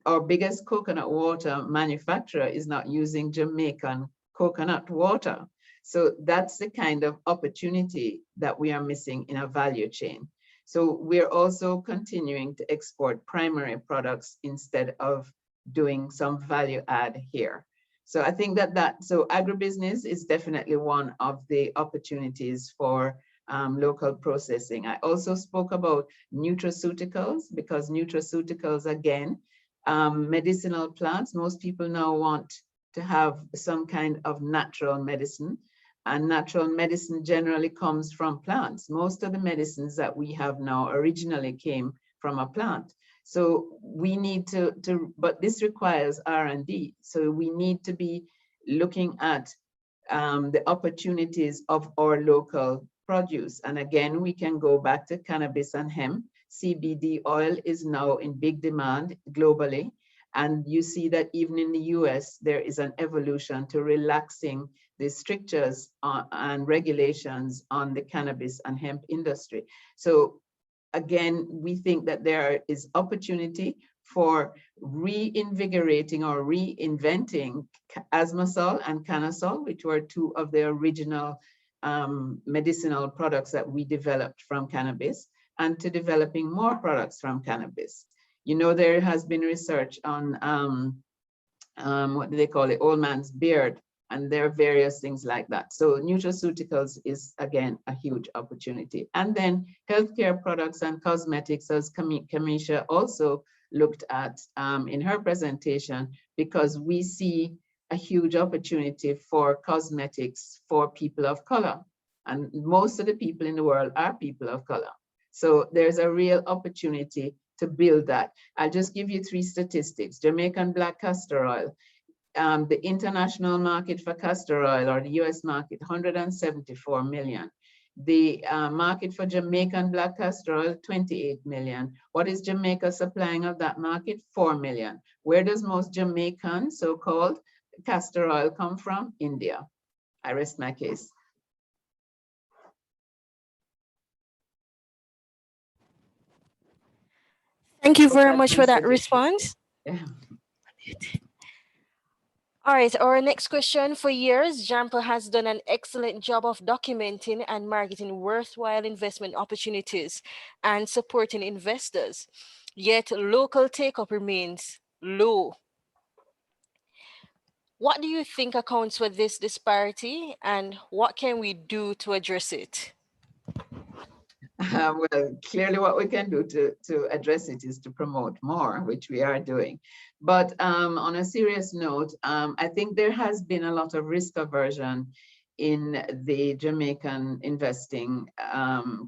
our biggest coconut water manufacturer is not using Jamaican coconut water. So that's the kind of opportunity that we are missing in a value chain. So we're also continuing to export primary products instead of doing some value add here. So I think so agribusiness is definitely one of the opportunities for local processing. I also spoke about nutraceuticals, because nutraceuticals, again, medicinal plants, most people now want to have some kind of natural medicine, and natural medicine generally comes from plants. Most of the medicines that we have now originally came from a plant. So we need but this requires R&D. So we need to be looking at the opportunities of our local produce. And again, we can go back to cannabis and hemp. CBD oil is now in big demand globally. And you see that even in the US, there is an evolution to relaxing the strictures and regulations on the cannabis and hemp industry. So again, we think that there is opportunity for reinvigorating or reinventing Asmasol and Canasol, which were two of the original medicinal products that we developed from cannabis, and to developing more products from cannabis. There has been research on what do they call it, old man's beard, and there are various things like that. So nutraceuticals is, again, a huge opportunity. And then healthcare products and cosmetics, as Kamesha also looked at in her presentation, because we see a huge opportunity for cosmetics for people of color. And most of the people in the world are people of color. So there's a real opportunity to build that. I'll just give you 3 statistics. Jamaican black castor oil, the international market for castor oil, or the US market, 174 million. The market for Jamaican black castor oil, 28 million. What is Jamaica supplying of that market? 4 million. Where does most Jamaican so-called castor oil come from? India. I rest my case. Thank you very much for that response. Yeah. All right, our next question. For years, JAMPRO has done an excellent job of documenting and marketing worthwhile investment opportunities and supporting investors, yet local take-up remains low. What do you think accounts for this disparity, and what can we do to address it? Well, clearly what we can do to address it is to promote more, which we are doing. But on a serious note, I think there has been a lot of risk aversion in the Jamaican investing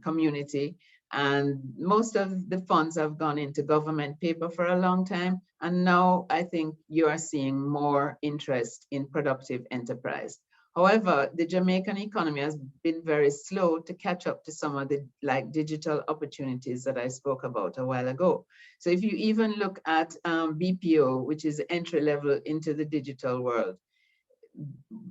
community. And most of the funds have gone into government paper for a long time, And now I think you are seeing more interest in productive enterprise. However, the Jamaican economy has been very slow to catch up to some of the digital opportunities that I spoke about a while ago. So if you even look at BPO, which is entry level into the digital world,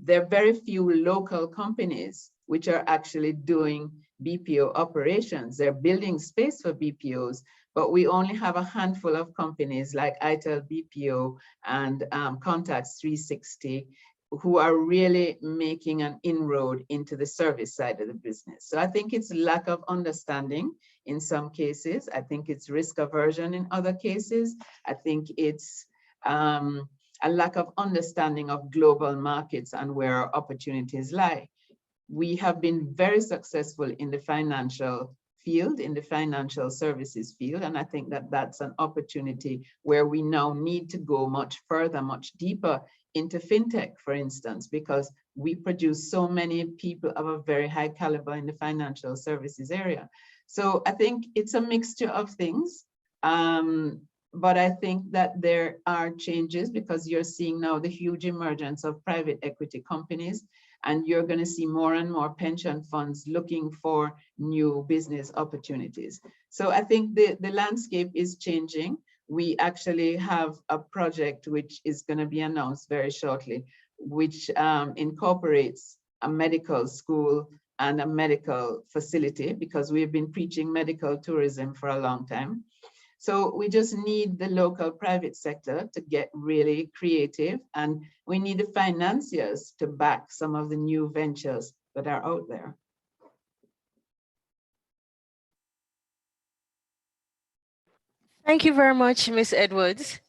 there are very few local companies which are actually doing BPO operations. They're building space for BPOs, but we only have a handful of companies like ITEL BPO and Contacts 360 who are really making an inroad into the service side of the business. So I think it's lack of understanding in some cases. I think it's risk aversion in other cases. I think it's a lack of understanding of global markets and where our opportunities lie. We have been very successful in the financial field, in the financial services field, and I think that that's an opportunity where we now need to go much further, much deeper into fintech, for instance, because we produce so many people of a very high caliber in the financial services area. So I think it's a mixture of things. But I think that there are changes because you're seeing now the huge emergence of private equity companies, and you're going to see more and more pension funds looking for new business opportunities. So I think the landscape is changing. We actually have a project which is going to be announced very shortly, which incorporates a medical school and a medical facility, because we've been preaching medical tourism for a long time. So we just need the local private sector to get really creative, and we need the financiers to back some of the new ventures that are out there. Thank you very much, Ms. Edwards.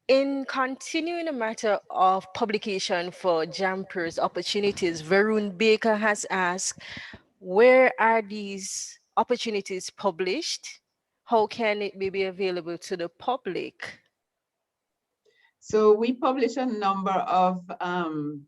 In continuing the matter of publication for JAMPRO's opportunities, Varun Baker has asked, where are these opportunities published? How can it be available to the public? So we publish a number of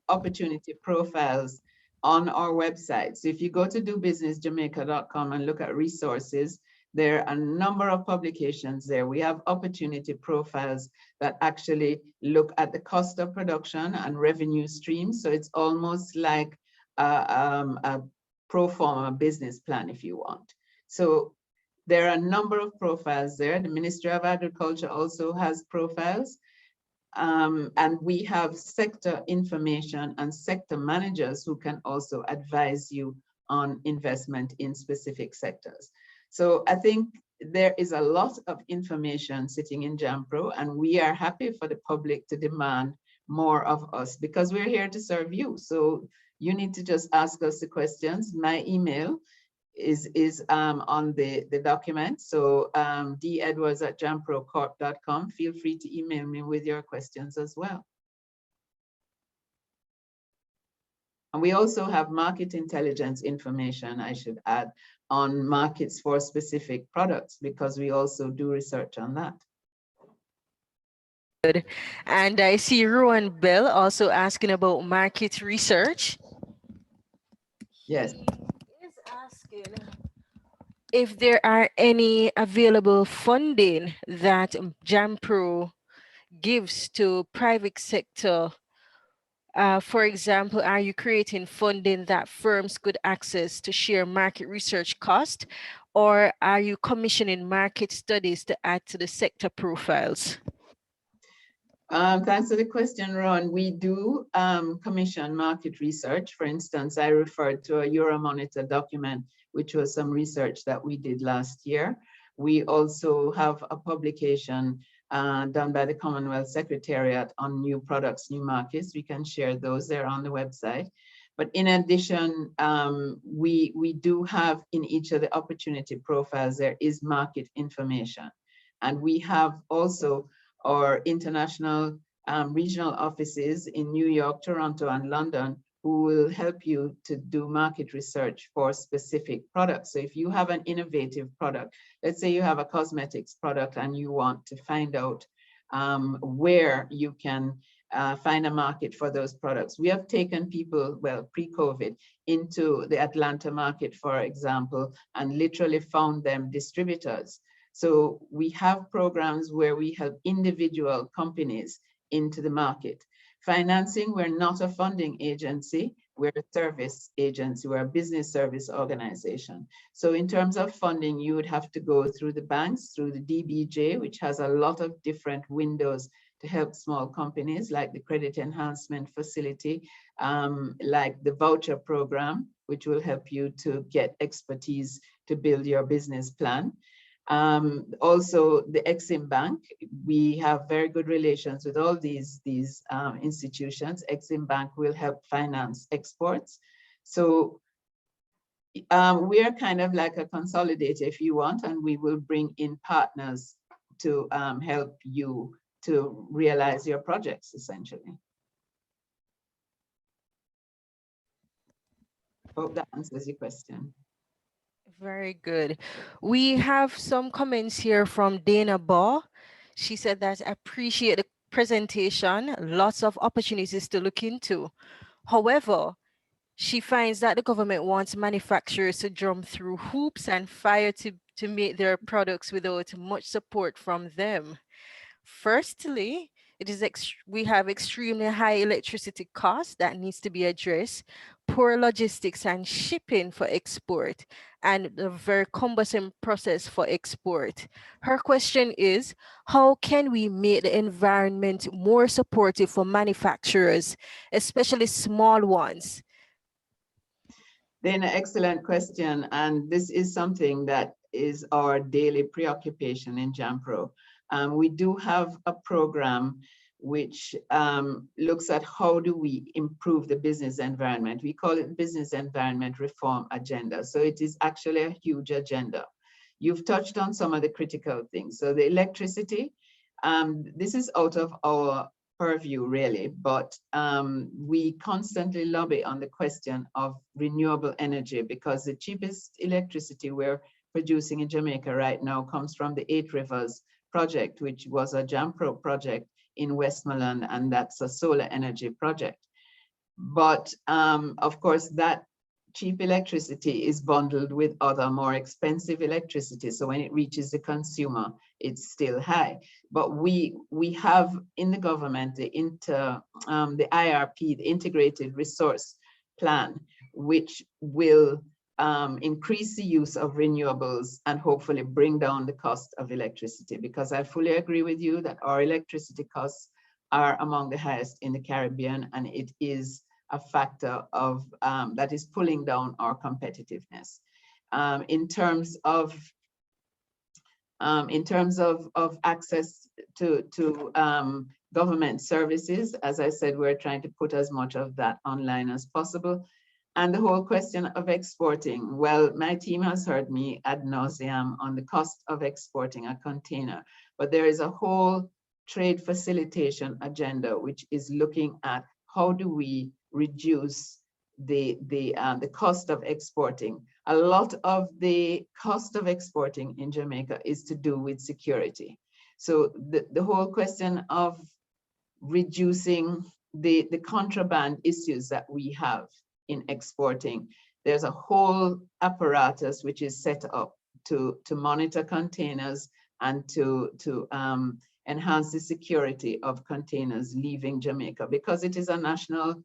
opportunity profiles on our website. So if you go to dobusinessjamaica.com and look at resources, there are a number of publications there. We have opportunity profiles that actually look at the cost of production and revenue streams. So it's almost like a pro forma business plan, if you want. So there are a number of profiles there. The Ministry of Agriculture also has profiles. And we have sector information and sector managers who can also advise you on investment in specific sectors. So I think there is a lot of information sitting in JAMPRO, and we are happy for the public to demand more of us because we're here to serve you. So you need to just ask us the questions. My email is on the document. So dedwards@jamprocorp.com. Feel free to email me with your questions as well. And we also have market intelligence information, I should add, on markets for specific products, because we also do research on that. Good. And I see Rowan Bell also asking about market research. Yes. He is asking if there are any available funding that JAMPRO gives to private sector. For example, are you creating funding that firms could access to share market research cost, or are you commissioning market studies to add to the sector profiles? Thanks for the question, Ron. We do commission market research. For instance, I referred to a Euromonitor document, which was some research that we did last year. We also have a publication done by the Commonwealth Secretariat on new products, new markets. We can share those there on the website. But in addition, we do have in each of the opportunity profiles, there is market information. And we have also our international regional offices in New York, Toronto, and London, who will help you to do market research for specific products. So if you have an innovative product, let's say you have a cosmetics product and you want to find out where you can find a market for those products. We have taken people, well, pre-COVID, into the Atlanta market, for example, and literally found them distributors. So we have programs where we help individual companies into the market. Financing, we're not a funding agency, we're a service agency, we're a business service organization. So in terms of funding, you would have to go through the banks, through the DBJ, which has a lot of different windows to help small companies, like the credit enhancement facility, like the voucher program, which will help you to get expertise to build your business plan. Also the Exim Bank, we have very good relations with all these institutions. Exim Bank will help finance exports. So we are kind of like a consolidator if you want, and we will bring in partners to help you to realize your projects essentially. Hope that answers your question. Very good. We have some comments here from Dana Baugh. She said that appreciate the presentation, lots of opportunities to look into. However, she finds that the government wants manufacturers to jump through hoops and fire to make their products without much support from them. Firstly, we have extremely high electricity costs that needs to be addressed, poor logistics and shipping for export, and a very cumbersome process for export. Her question is, how can we make the environment more supportive for manufacturers, especially small ones? Then an excellent question, and this is something that is our daily preoccupation in JAMPRO. We do have a program which looks at how do we improve the business environment. We call it Business Environment Reform Agenda. So it is actually a huge agenda. You've touched on some of the critical things. So the electricity, this is out of our purview really, but we constantly lobby on the question of renewable energy because the cheapest electricity we're producing in Jamaica right now comes from the Eight Rivers project, which was a JAMPRO project in Westmoreland, and that's a solar energy project. But of course, that cheap electricity is bundled with other more expensive electricity. So when it reaches the consumer, it's still high. But we have in the government the IRP, the Integrated Resource Plan, which will increase the use of renewables and hopefully bring down the cost of electricity, because I fully agree with you that our electricity costs are among the highest in the Caribbean, and it is a factor of that is pulling down our competitiveness. In terms of access to government services, as I said, we're trying to put as much of that online as possible. And the whole question of exporting, well, my team has heard me ad nauseam on the cost of exporting a container, but there is a whole trade facilitation agenda which is looking at how do we reduce the cost of exporting. A lot of the cost of exporting in Jamaica is to do with security. So the whole question of reducing the contraband issues that we have in exporting, there's a whole apparatus which is set up to monitor containers and to enhance the security of containers leaving Jamaica, because it is a national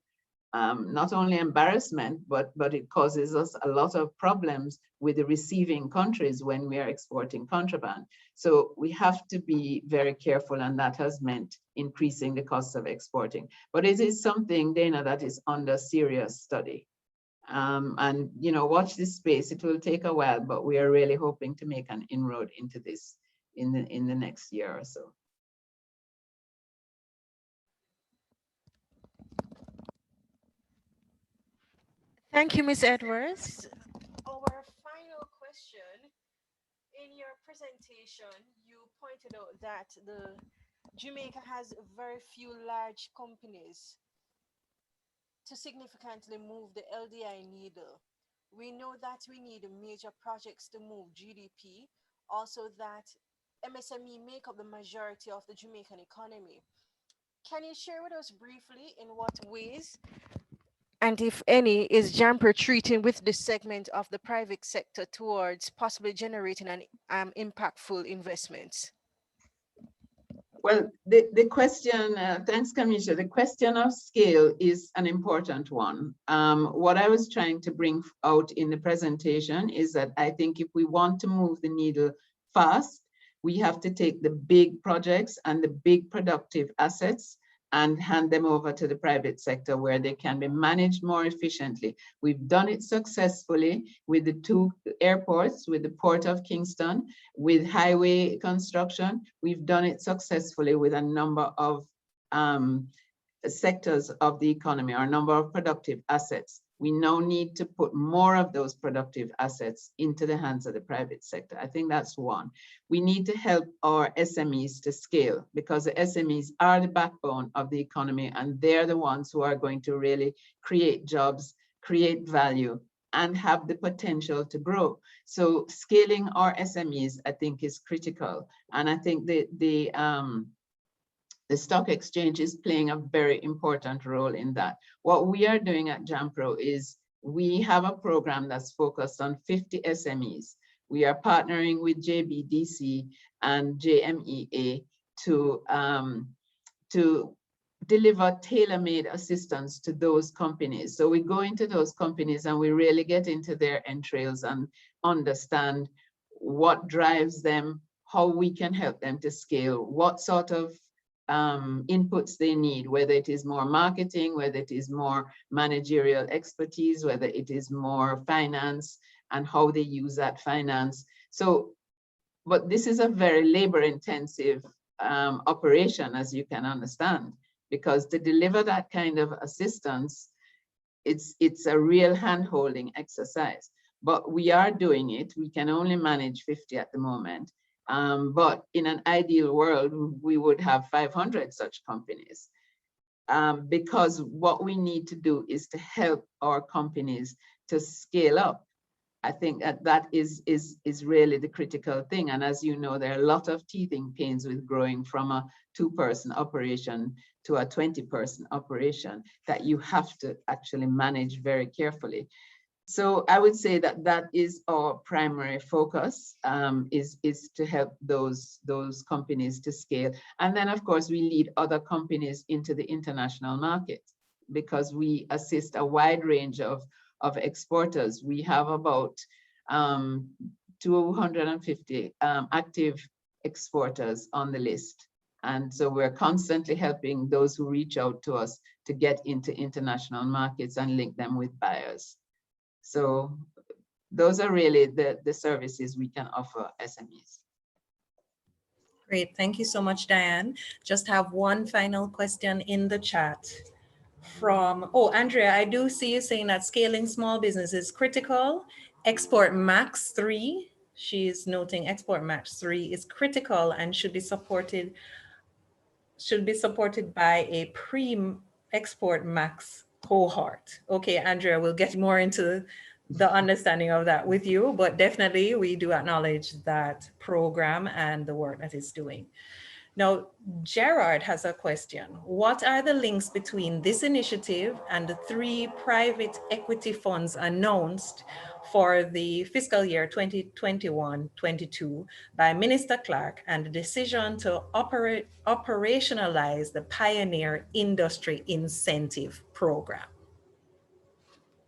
not only embarrassment, but it causes us a lot of problems with the receiving countries when we are exporting contraband. So we have to be very careful, and that has meant increasing the cost of exporting. But it is something, Dana, that is under serious study. And you know, watch this space. It will take a while, but we are really hoping to make an inroad into this in the next year or so. Thank you, Ms. Edwards. Our final question. In your presentation, you pointed out that the Jamaica has very few large companies to significantly move the LDI needle. We know that we need major projects to move GDP, also that MSME make up the majority of the Jamaican economy. Can you share with us briefly in what ways And if any, is JAMPRO treating with this segment of the private sector towards possibly generating an impactful investments? Well, the question, thanks, Kamesha. The question of scale is an important one. What I was trying to bring out in the presentation is that I think if we want to move the needle fast, we have to take the big projects and the big productive assets and hand them over to the private sector where they can be managed more efficiently. We've done it successfully with the 2 airports, with the Port of Kingston, with highway construction. We've done it successfully with a number of sectors of the economy, or a number of productive assets. We now need to put more of those productive assets into the hands of the private sector. I think that's one. We need to help our SMEs to scale, because the SMEs are the backbone of the economy, and they're the ones who are going to really create jobs, create value, and have the potential to grow. So scaling our SMEs, I think, is critical. And I think the stock exchange is playing a very important role in that. What we are doing at JAMPRO is we have a program that's focused on 50 SMEs. We are partnering with JBDC and JMEA to deliver tailor-made assistance to those companies. So we go into those companies and we really get into their entrails and understand what drives them, how we can help them to scale, what sort of inputs they need, whether it is more marketing, whether it is more managerial expertise, whether it is more finance, and how they use that finance. So, but this is a very labor-intensive operation, as you can understand, because to deliver that kind of assistance, it's a real hand-holding exercise. But we are doing it. We can only manage 50 at the moment. But in an ideal world, we would have 500 such companies, because what we need to do is to help our companies to scale up. I think that is really the critical thing. And as you know, there are a lot of teething pains with growing from a 2-person operation to a 20-person operation that you have to actually manage very carefully. So I would say that that is our primary focus, is to help those companies to scale. And then, of course, we lead other companies into the international market, because we assist a wide range of exporters. We have about 250 active exporters on the list. And so we're constantly helping those who reach out to us to get into international markets and link them with buyers. So those are really the services we can offer SMEs. Great, thank you so much, Diane. Just have one final question in the chat from, Andrea, I do see you saying that scaling small business is critical. Export Max 3, she's noting Export Max 3 is critical and should be supported by a pre-Export Max cohort. Okay, Andrea, we'll get more into the understanding of that with you, but definitely we do acknowledge that program and the work that it's doing. Now, Gerard has a question. What are the links between this initiative and the 3 private equity funds announced for the fiscal year 2021-22 by Minister Clark, and the decision to operationalize the Pioneer Industry Incentive Program?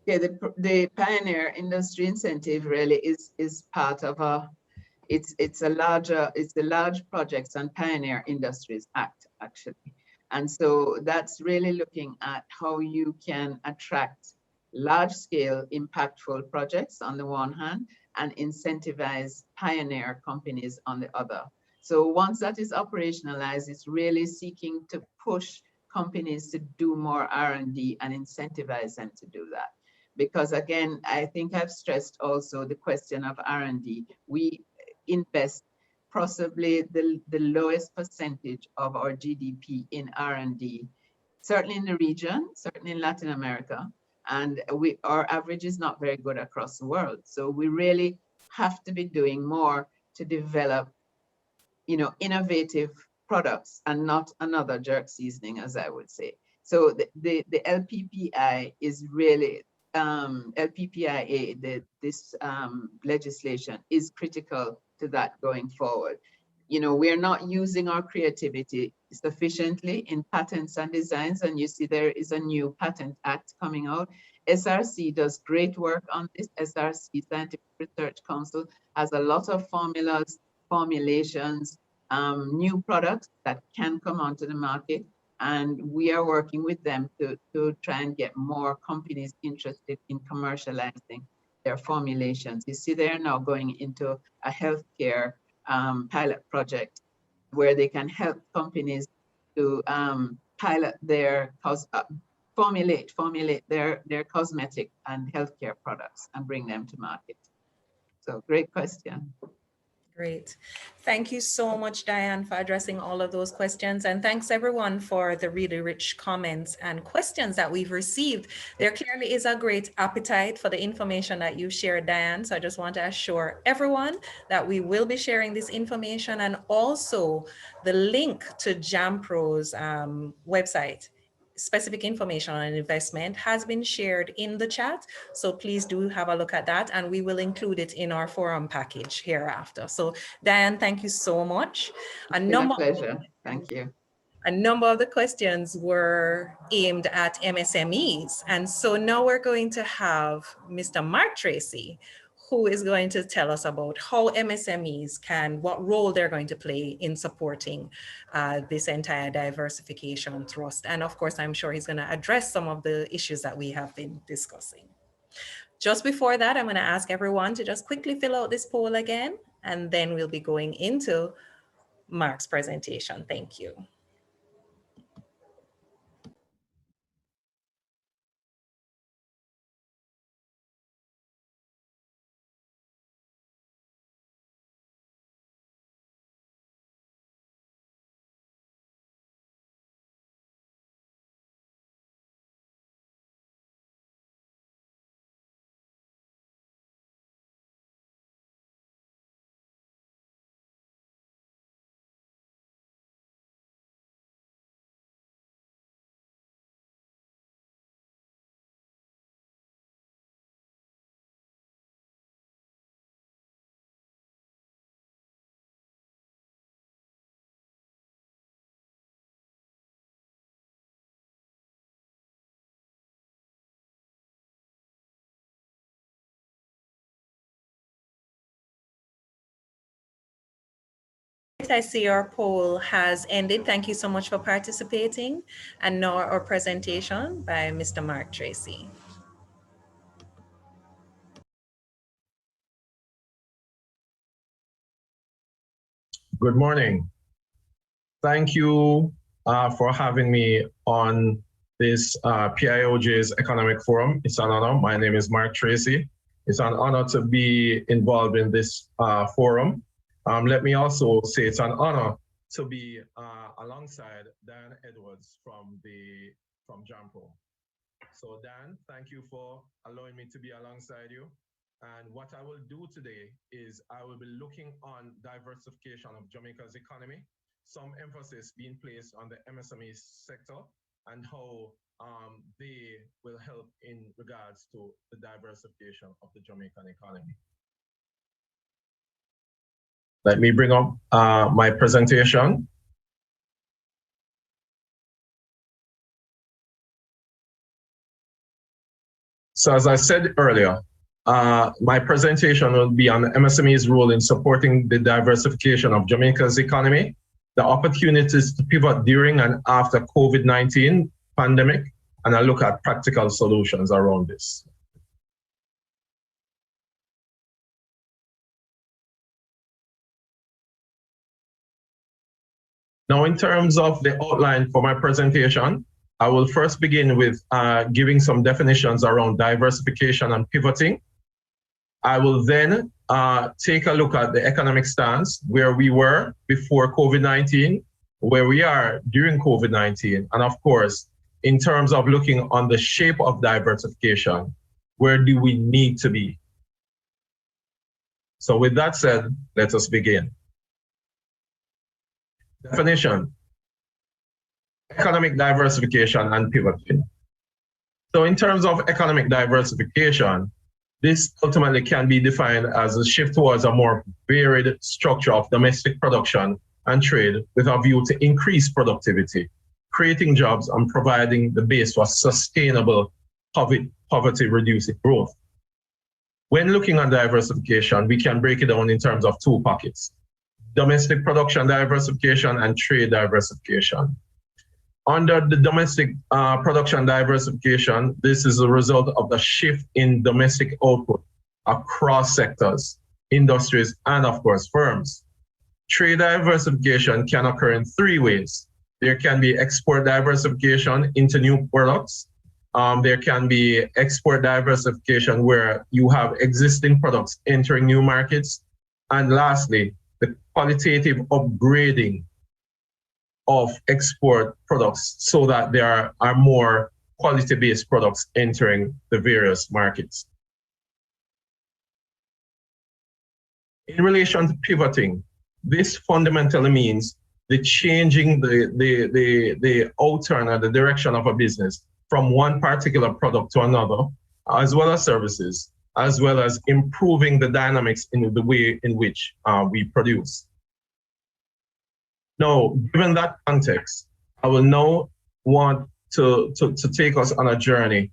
Yeah, the Pioneer Industry Incentive really is part of it's the Large Projects and Pioneer Industries Act, actually. And so that's really looking at how you can attract large-scale impactful projects on the one hand, and incentivize pioneer companies on the other. So once that is operationalized, it's really seeking to push companies to do more R&D and incentivize them to do that. Because again, I think I've stressed also the question of R&D. We invest possibly the lowest percentage of our GDP in R&D, certainly in the region, certainly in Latin America, and our average is not very good across the world. So we really have to be doing more to develop, innovative products, and not another jerk seasoning, as I would say. So the LPPI is really, LPPIA, this legislation is critical to that going forward. You know, we're not using our creativity sufficiently in patents and designs, and you see there is a new patent act coming out. SRC does great work on this. SRC, Scientific Research Council, has a lot of formulas, formulations, new products that can come onto the market. And we are working with them to try and get more companies interested in commercializing their formulations. You see, they're now going into a healthcare pilot project where they can help companies to pilot their, formulate their cosmetic and healthcare products and bring them to market. So great question. Great. Thank you so much, Diane, for addressing all of those questions. And thanks everyone for the really rich comments and questions that we've received. There clearly is a great appetite for the information that you shared, Diane. So I just want to assure everyone that we will be sharing this information, and also the link to JAMPRO's website. Specific information on investment has been shared in the chat. So please do have a look at that, and we will include it in our forum package hereafter. So Diane, thank you so much. It's been a pleasure. Thank you. A number of the questions were aimed at MSMEs. And so now we're going to have Mr. Mark Tracy, who is going to tell us about how MSMEs can, what role they're going to play in supporting this entire diversification thrust. And of course, I'm sure he's going to address some of the issues that we have been discussing. Just before that, I'm going to ask everyone to just quickly fill out this poll again, and then we'll be going into Mark's presentation. Thank you. I see our poll has ended. Thank you so much for participating. And now our presentation by Mr. Mark Tracy. Good morning. Thank you for having me on this PIOJ's Economic Forum. It's an honor. My name is Mark Tracy. It's an honor to be involved in this forum. Let me also say it's an honor to be alongside Diane Edwards from JAMPRO. So Dan, thank you for allowing me to be alongside you. And what I will do today is I will be looking on diversification of Jamaica's economy, some emphasis being placed on the MSME sector and how they will help in regards to the diversification of the Jamaican economy. Let me bring up my presentation. So as I said earlier, my presentation will be on the MSME's role in supporting the diversification of Jamaica's economy, the opportunities to pivot during and after COVID-19 pandemic, and I look at practical solutions around this. Now, in terms of the outline for my presentation, I will first begin with giving some definitions around diversification and pivoting. I will then take a look at the economic stance, where we were before COVID-19, where we are during COVID-19, and of course, in terms of looking on the shape of diversification, where do we need to be? So with that said, let us begin. Definition. economic diversification and pivoting. So in terms of economic diversification, this ultimately can be defined as a shift towards a more varied structure of domestic production and trade with a view to increase productivity, creating jobs and providing the base for sustainable poverty-reducing growth. When looking at diversification, we can break it down in terms of two pockets: domestic production diversification and trade diversification. Under the domestic production diversification, this is a result of the shift in domestic output across sectors, industries, and of course, firms. Trade diversification can occur in three ways. There can be export diversification into new products. There can be export diversification where you have existing products entering new markets. And lastly, the qualitative upgrading of export products so that there are more quality-based products entering the various markets. In relation to pivoting, this fundamentally means the changing the outturn or the direction of a business from one particular product to another, as well as services, as well as improving the dynamics in the way in which we produce. Now, given that context, I will now want to take us on a journey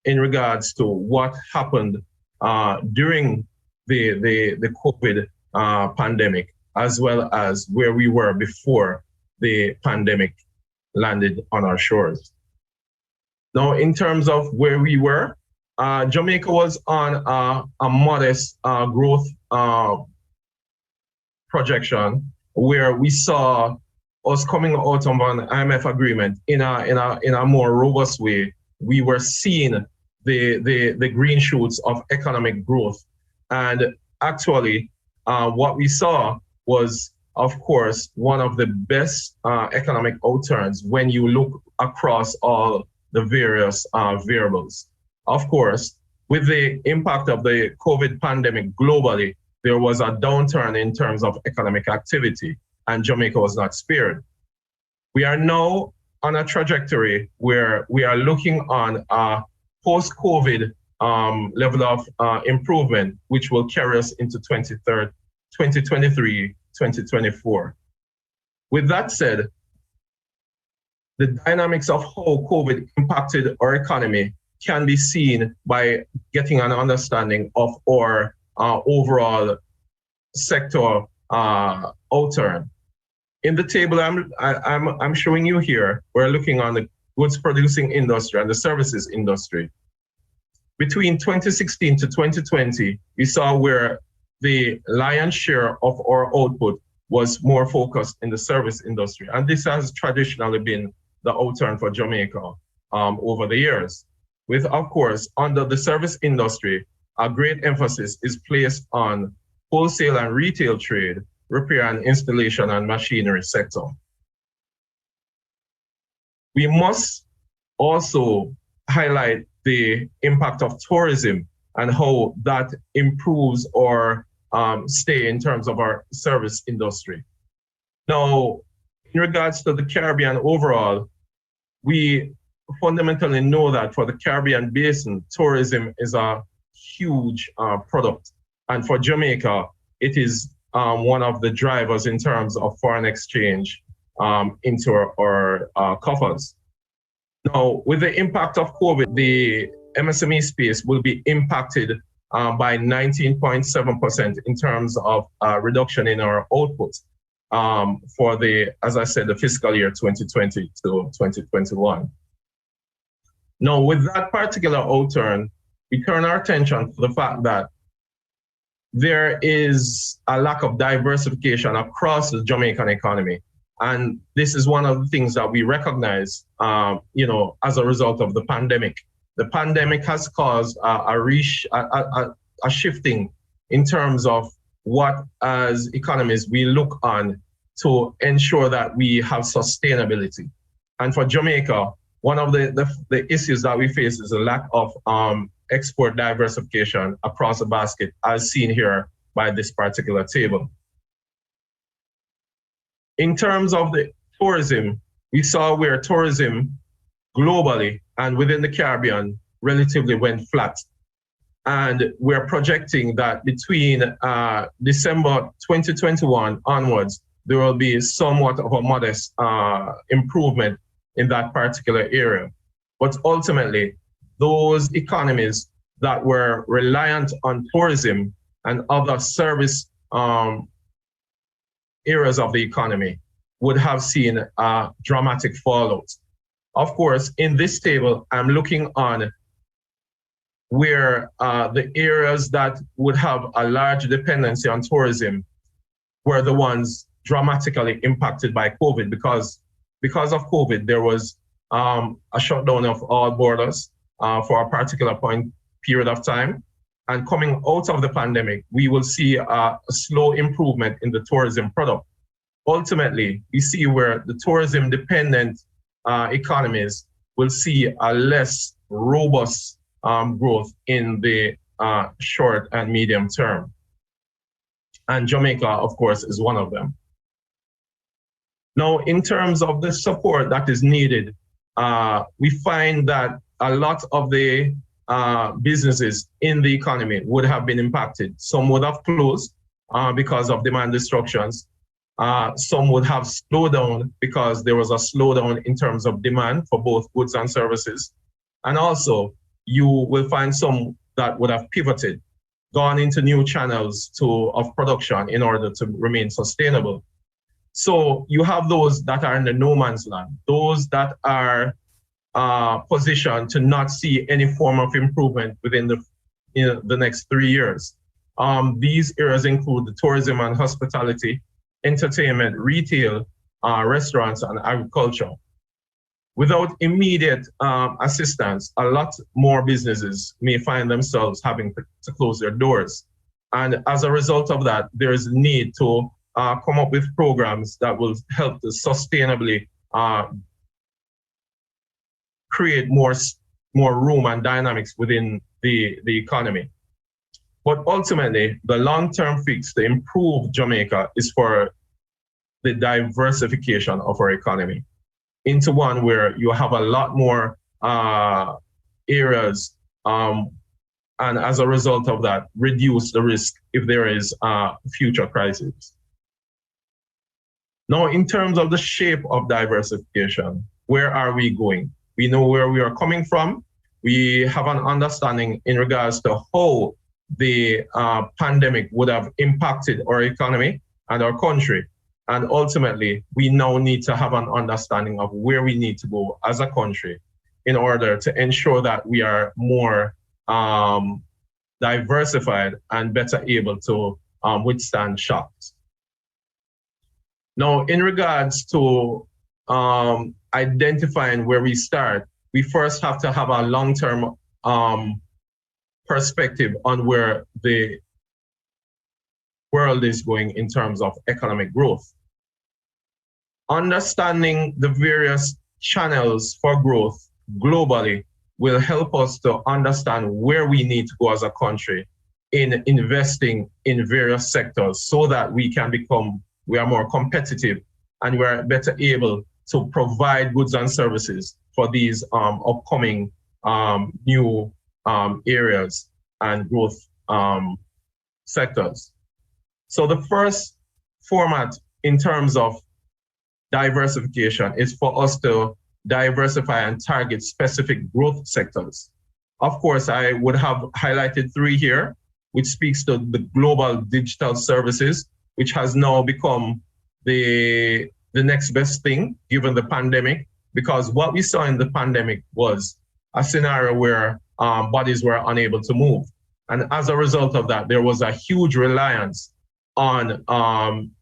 in regards to what happened during the COVID pandemic, as well as where we were before the pandemic landed on our shores. Now, in terms of where we were, Jamaica was on a modest growth projection, where we saw us coming out of an IMF agreement in a more robust way. We were seeing the green shoots of economic growth. And actually, what we saw was, of course, one of the best economic outturns when you look across all the various variables. Of course, with the impact of the COVID pandemic globally, there was a downturn in terms of economic activity, and Jamaica was not spared. We are now on a trajectory where we are looking on a post-COVID level of improvement, which will carry us into 2023, 2024. With that said, the dynamics of how COVID impacted our economy can be seen by getting an understanding of our overall sector outturn. In the table I'm showing you here, we're looking on the goods producing industry and the services industry. Between 2016 to 2020, we saw where the lion's share of our output was more focused in the service industry. And this has traditionally been the outturn for Jamaica over the years. With, of course, under the service industry, a great emphasis is placed on wholesale and retail trade, repair and installation, and machinery sector. We must also highlight the impact of tourism and how that improves our stay in terms of our service industry. Now, in regards to the Caribbean overall, we fundamentally know that for the Caribbean basin, tourism is a huge product. And for Jamaica, it is one of the drivers in terms of foreign exchange into our coffers. Now, with the impact of COVID, the MSME space will be impacted by 19.7% in terms of reduction in our output for the, as I said, the fiscal year 2020 to 2021. Now, with that particular outturn, we turn our attention to the fact that there is a lack of diversification across the Jamaican economy. And this is one of the things that we recognize, as a result of the pandemic. The pandemic has caused a shifting in terms of what, as economies, we look on to ensure that we have sustainability. And for Jamaica, one of the issues that we face is a lack of export diversification across the basket, as seen here by this particular table. In terms of the tourism, we saw where tourism globally and within the Caribbean relatively went flat. And we're projecting that between December 2021 onwards, there will be somewhat of a modest improvement in that particular area. But ultimately, those economies that were reliant on tourism and other service areas of the economy would have seen a dramatic fallout. Of course, in this table, I'm looking on where the areas that would have a large dependency on tourism were the ones dramatically impacted by COVID, because of COVID, there was a shutdown of all borders for a particular period of time. And coming out of the pandemic, we will see a slow improvement in the tourism product. Ultimately, we see where the tourism dependent economies will see a less robust growth in the short and medium term. And Jamaica, of course, is one of them. Now, in terms of the support that is needed, we find that a lot of the businesses in the economy would have been impacted. Some would have closed because of demand destructions. Some would have slowed down because there was a slowdown in terms of demand for both goods and services. And also, you will find some that would have pivoted, gone into new channels of production in order to remain sustainable. So you have those that are in the no man's land, those that are positioned to not see any form of improvement within the next 3 years. These areas include the tourism and hospitality, entertainment, retail, restaurants, and agriculture. Without immediate assistance, a lot more businesses may find themselves having to close their doors. And as a result of that, there is a need to come up with programs that will help to sustainably create more room and dynamics within the economy. But ultimately, the long-term fix to improve Jamaica is for the diversification of our economy into one where you have a lot more areas, and as a result of that, reduce the risk if there is a future crisis. Now, in terms of the shape of diversification, where are we going? We know where we are coming from. We have an understanding in regards to how the pandemic would have impacted our economy and our country. And ultimately, we now need to have an understanding of where we need to go as a country in order to ensure that we are more diversified and better able to withstand shocks. Now, in regards to identifying where we start, we first have to have a long-term perspective on where the world is going in terms of economic growth. Understanding the various channels for growth globally will help us to understand where we need to go as a country in investing in various sectors so that we are more competitive and we are better able to provide goods and services for these upcoming new areas and growth sectors. So the first format in terms of diversification is for us to diversify and target specific growth sectors. Of course, I would have highlighted 3 here, which speaks to the global digital services, which has now become the next best thing given the pandemic, because what we saw in the pandemic was a scenario where bodies were unable to move. And as a result of that, there was a huge reliance on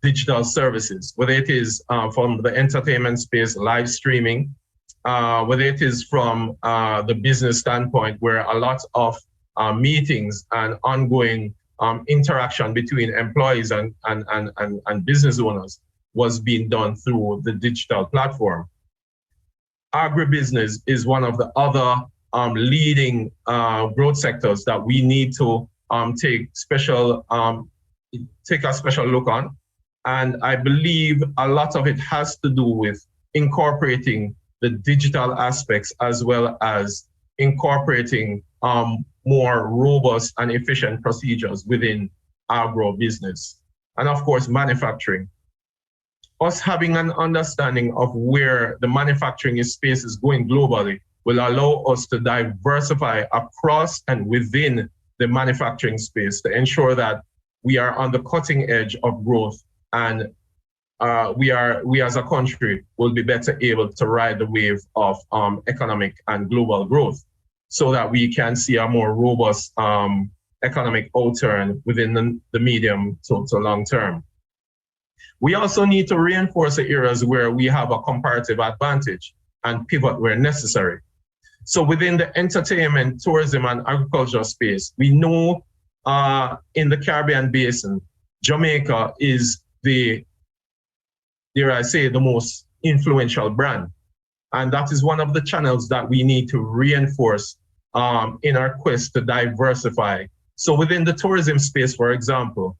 digital services, whether it is from the entertainment space, live streaming, whether it is from the business standpoint, where a lot of meetings and ongoing interaction between employees and business owners was being done through the digital platform. Agribusiness is one of the other leading growth sectors that we need to take a special look on. And I believe a lot of it has to do with incorporating the digital aspects as well as incorporating more robust and efficient procedures within agro business. And of course, manufacturing. Us having an understanding of where the manufacturing space is going globally will allow us to diversify across and within the manufacturing space to ensure that we are on the cutting edge of growth, and we as a country will be better able to ride the wave of economic and global growth, so that we can see a more robust economic outturn within the medium to long term. We also need to reinforce the areas where we have a comparative advantage and pivot where necessary. So within the entertainment, tourism, and agriculture space, we know in the Caribbean basin, Jamaica is the, dare I say, the most influential brand. And that is one of the channels that we need to reinforce in our quest to diversify. So within the tourism space, for example,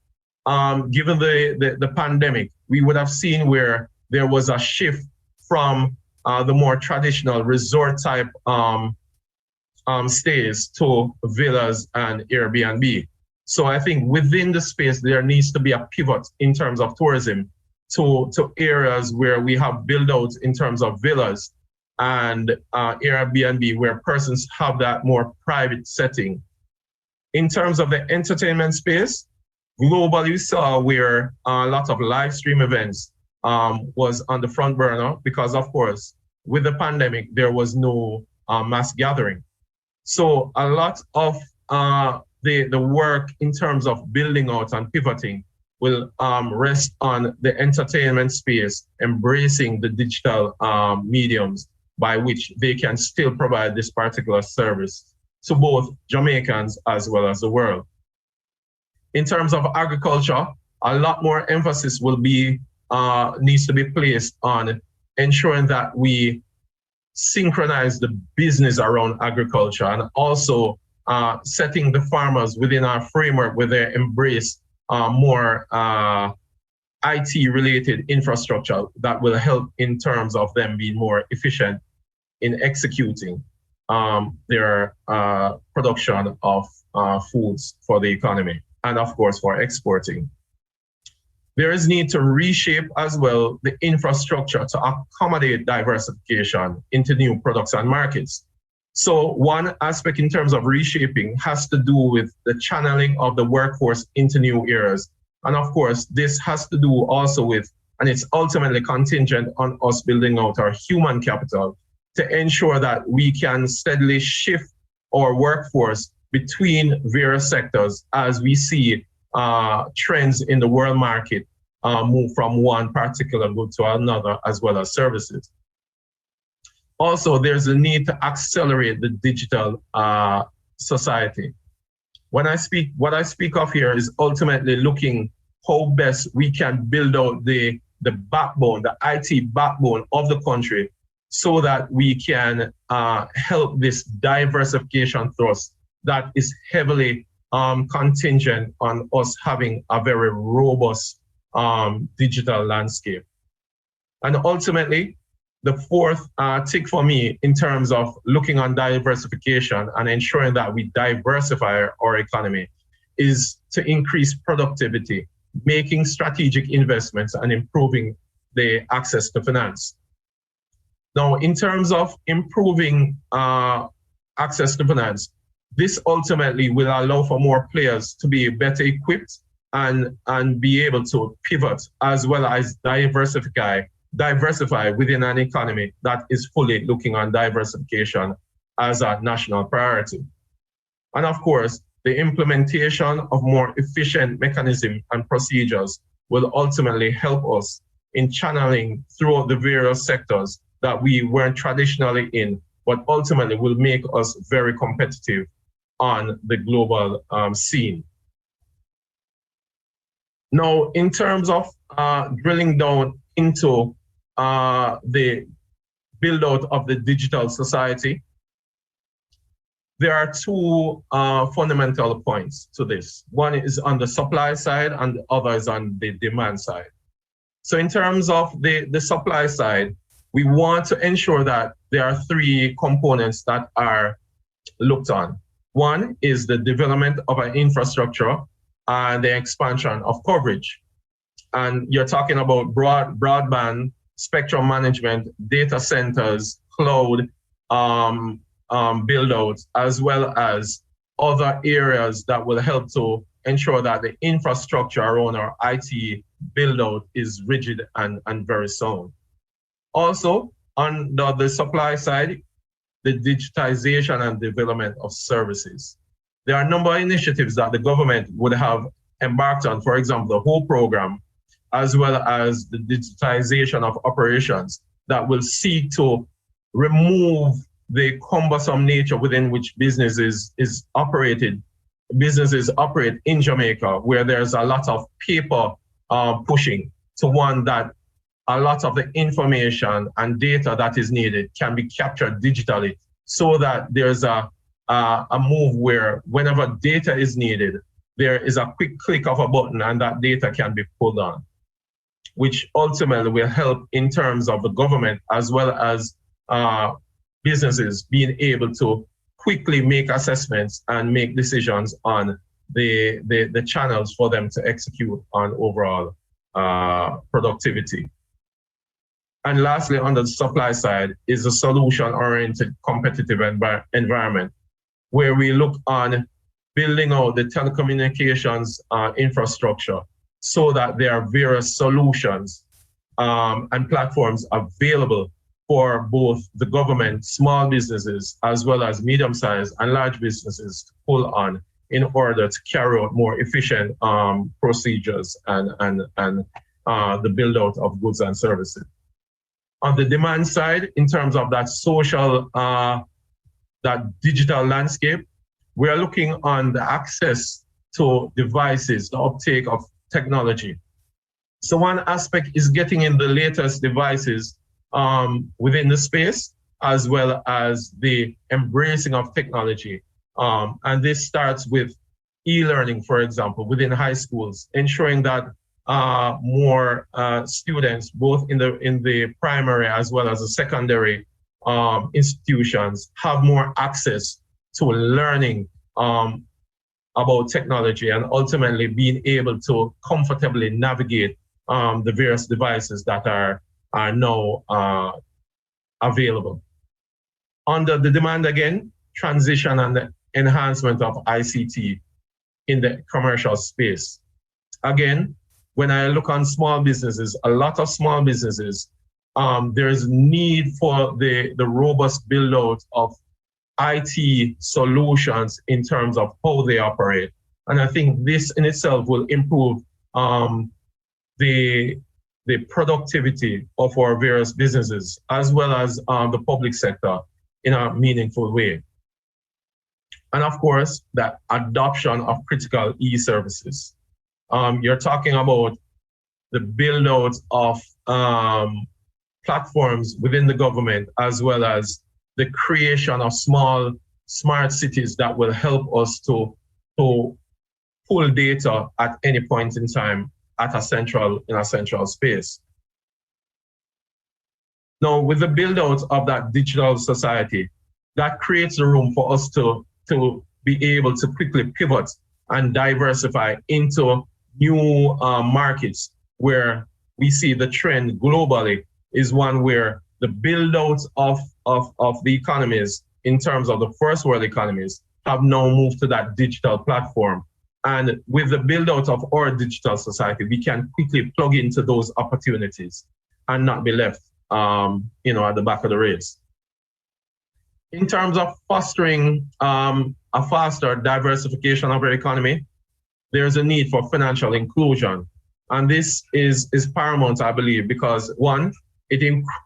given the pandemic, we would have seen where there was a shift from the more traditional resort type stays to villas and Airbnb. So I think within the space, there needs to be a pivot in terms of tourism to areas where we have build outs in terms of villas and Airbnb, where persons have that more private setting. In terms of the entertainment space, globally we saw where a lot of live stream events was on the front burner because, of course, with the pandemic, there was no mass gathering. So a lot of the work in terms of building out and pivoting will rest on the entertainment space, embracing the digital mediums by which they can still provide this particular service to both Jamaicans as well as the world. In terms of agriculture, a lot more emphasis will be needs to be placed on ensuring that we synchronize the business around agriculture, and also setting the farmers within our framework where they embrace more IT-related infrastructure that will help in terms of them being more efficient in executing their production of foods for the economy, and of course for exporting. There is need to reshape as well the infrastructure to accommodate diversification into new products and markets. So one aspect in terms of reshaping has to do with the channeling of the workforce into new areas. And of course, this has to do also with, and it's ultimately contingent on us building out our human capital to ensure that we can steadily shift our workforce between various sectors as we see trends in the world market move from one particular good to another, as well as services. Also, there's a need to accelerate the digital society. What I speak of here is ultimately looking how best we can build out the backbone, the IT backbone of the country, so that we can help this diversification thrust that is heavily contingent on us having a very robust digital landscape. And ultimately, the fourth tick for me in terms of looking on diversification and ensuring that we diversify our economy is to increase productivity, making strategic investments and improving the access to finance. Now, in terms of improving access to finance, this ultimately will allow for more players to be better equipped and be able to pivot as well as diversify within an economy that is fully looking on diversification as a national priority. And of course, the implementation of more efficient mechanisms and procedures will ultimately help us in channeling throughout the various sectors that we weren't traditionally in, but ultimately will make us very competitive on the global scene. Now, in terms of drilling down into the build out of the digital society, there are two fundamental points to this. One is on the supply side and the other is on the demand side. So in terms of the supply side, we want to ensure that there are three components that are looked on. One is the development of an infrastructure and the expansion of coverage. And you're talking about broadband, spectrum management, data centers, cloud build-outs, as well as other areas that will help to ensure that the infrastructure around our IT build-out is rigid and very sound. Also, on the supply side, the digitization and development of services. There are a number of initiatives that the government would have embarked on, for example, the whole program, as well as the digitization of operations that will seek to remove the cumbersome nature within which businesses operate in Jamaica, where there's a lot of paper pushing, to one that a lot of the information and data that is needed can be captured digitally, so that there's a move where whenever data is needed, there is a quick click of a button and that data can be pulled on, which ultimately will help in terms of the government as well as businesses being able to quickly make assessments and make decisions on the channels for them to execute on overall productivity. And lastly, on the supply side is a solution-oriented competitive environment, where we look on building out the telecommunications infrastructure so that there are various solutions and platforms available for both the government, small businesses, as well as medium-sized and large businesses to pull on in order to carry out more efficient procedures and the build-out of goods and services. On the demand side, in terms of that social, that digital landscape, we are looking on the access to devices, the uptake of technology. So one aspect is getting in the latest devices within the space, as well as the embracing of technology. And this starts with e-learning, for example, within high schools, ensuring that more students, both in the primary as well as the secondary institutions, have more access to learning about technology and ultimately being able to comfortably navigate the various devices that are now available. Under the demand again, transition and the enhancement of ICT in the commercial space. Again, when I look on small businesses, a lot of small businesses, there is need for the robust build out of IT solutions in terms of how they operate. And I think this in itself will improve the productivity of our various businesses, as well as the public sector in a meaningful way. And of course, the adoption of critical e-services. You're talking about the build out of platforms within the government, as well as the creation of small smart cities that will help us to pull data at any point in time in a central space. Now, with the build out of that digital society, that creates a room for us to be able to quickly pivot and diversify into new markets, where we see the trend globally is one where the build out of the economies in terms of the first world economies have now moved to that digital platform. And with the build out of our digital society, we can quickly plug into those opportunities and not be left at the back of the race. In terms of fostering a faster diversification of our economy, there's a need for financial inclusion. And this is paramount, I believe, because one, it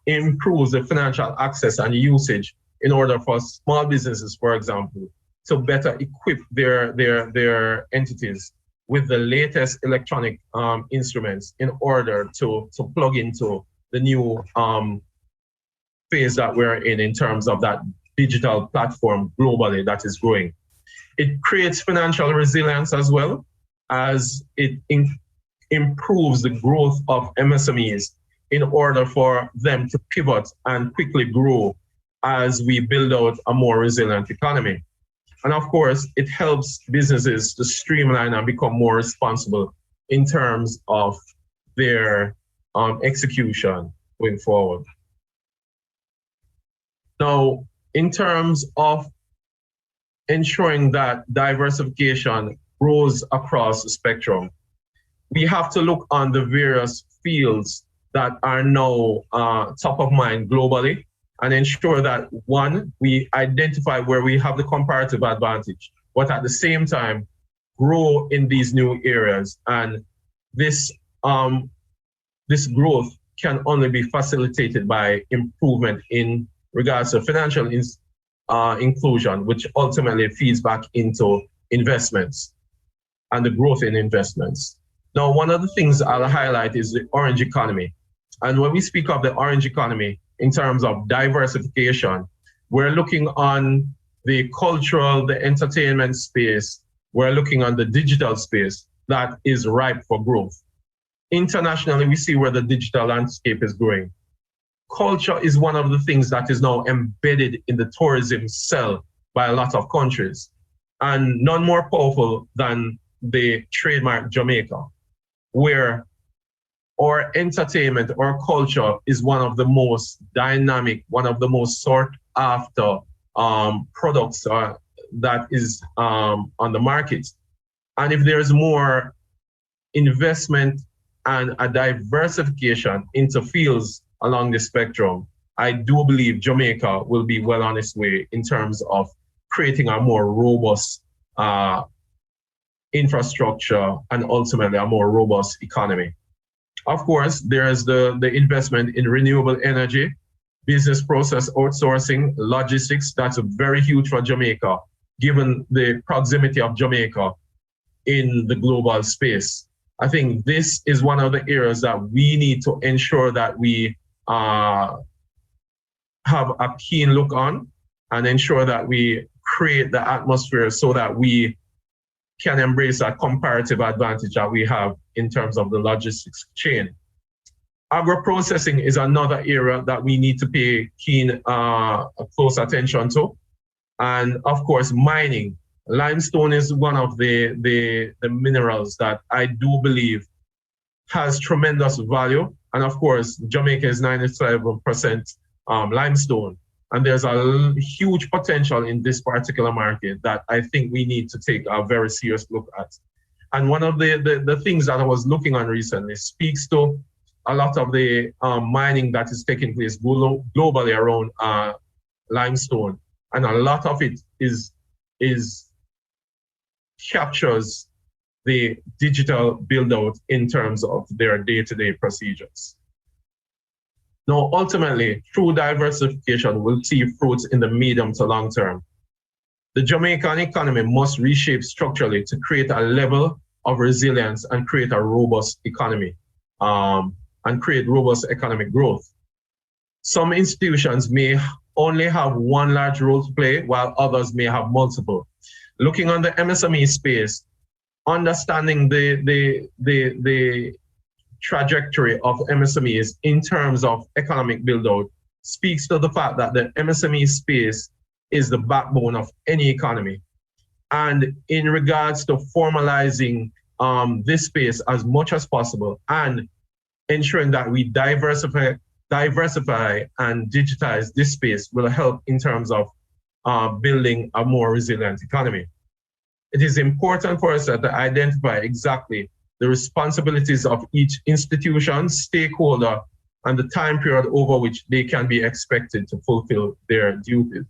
improves the financial access and usage in order for small businesses, for example, to better equip their entities with the latest electronic instruments in order to plug into the new phase that we're in terms of that digital platform globally that is growing. It creates financial resilience as well, as it improves the growth of MSMEs in order for them to pivot and quickly grow as we build out a more resilient economy. And of course, it helps businesses to streamline and become more responsible in terms of their execution going forward. Now, in terms of ensuring that diversification grows across the spectrum, we have to look on the various fields that are now top of mind globally and ensure that, one, we identify where we have the comparative advantage, but at the same time, grow in these new areas. And this growth can only be facilitated by improvement in regards to financial inclusion, which ultimately feeds back into investments and the growth in investments. Now, one of the things I'll highlight is the orange economy. And when we speak of the orange economy in terms of diversification, we're looking on the cultural, the entertainment space, we're looking on the digital space that is ripe for growth. Internationally, we see where the digital landscape is growing. Culture is one of the things that is now embedded in the tourism cell by a lot of countries, and none more powerful than the trademark Jamaica, where our entertainment, our culture is one of the most dynamic, one of the most sought after products that is on the market. And if there's more investment and a diversification into fields along the spectrum, I do believe Jamaica will be well on its way in terms of creating a more robust infrastructure and ultimately a more robust economy. Of course, there's the investment in renewable energy, business process outsourcing, logistics. That's very huge for Jamaica, given the proximity of Jamaica in the global space. I think this is one of the areas that we need to ensure that we have a keen look on and ensure that we create the atmosphere so that we can embrace that comparative advantage that we have in terms of the logistics chain. Agro-processing is another area that we need to pay keen, close attention to. And of course, mining. Limestone is one of the minerals that I do believe has tremendous value. And of course, Jamaica is 97% limestone. And there's a huge potential in this particular market that I think we need to take a very serious look at. And one of the things that I was looking on recently speaks to a lot of the mining that is taking place globally around limestone. And a lot of it captures the digital build out in terms of their day-to-day procedures. Now, ultimately, true diversification will see fruits in the medium to long term. The Jamaican economy must reshape structurally to create a level of resilience and create a robust economy and create robust economic growth. Some institutions may only have one large role to play, while others may have multiple. Looking on the MSME space, understanding the trajectory of MSMEs in terms of economic build-out speaks to the fact that the MSME space is the backbone of any economy. And in regards to formalizing this space as much as possible and ensuring that we diversify and digitize this space will help in terms of building a more resilient economy. It is important for us to identify exactly the responsibilities of each institution, stakeholder, and the time period over which they can be expected to fulfill their duties.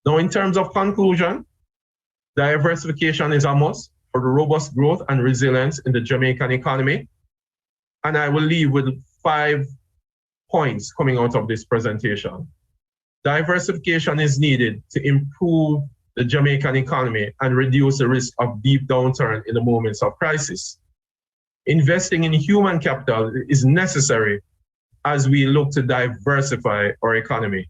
Now, in terms of conclusion, diversification is a must for the robust growth and resilience in the Jamaican economy. And I will leave with 5 points coming out of this presentation. Diversification is needed to improve the Jamaican economy and reduce the risk of deep downturn in the moments of crisis. Investing in human capital is necessary as we look to diversify our economy.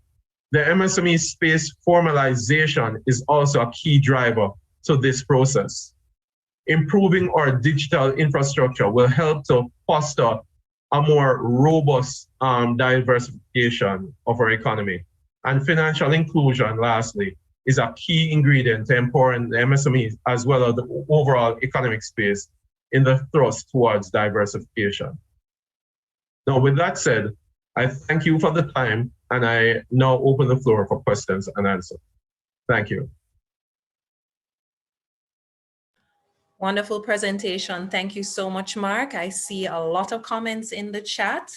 The MSME space formalization is also a key driver to this process. Improving our digital infrastructure will help to foster a more robust diversification of our economy. And financial inclusion, lastly, is a key ingredient to empowering the MSMEs as well as the overall economic space in the thrust towards diversification. Now, with that said, I thank you for the time, and I now open the floor for questions and answers. Thank you. Wonderful presentation. Thank you so much, Mark. I see a lot of comments in the chat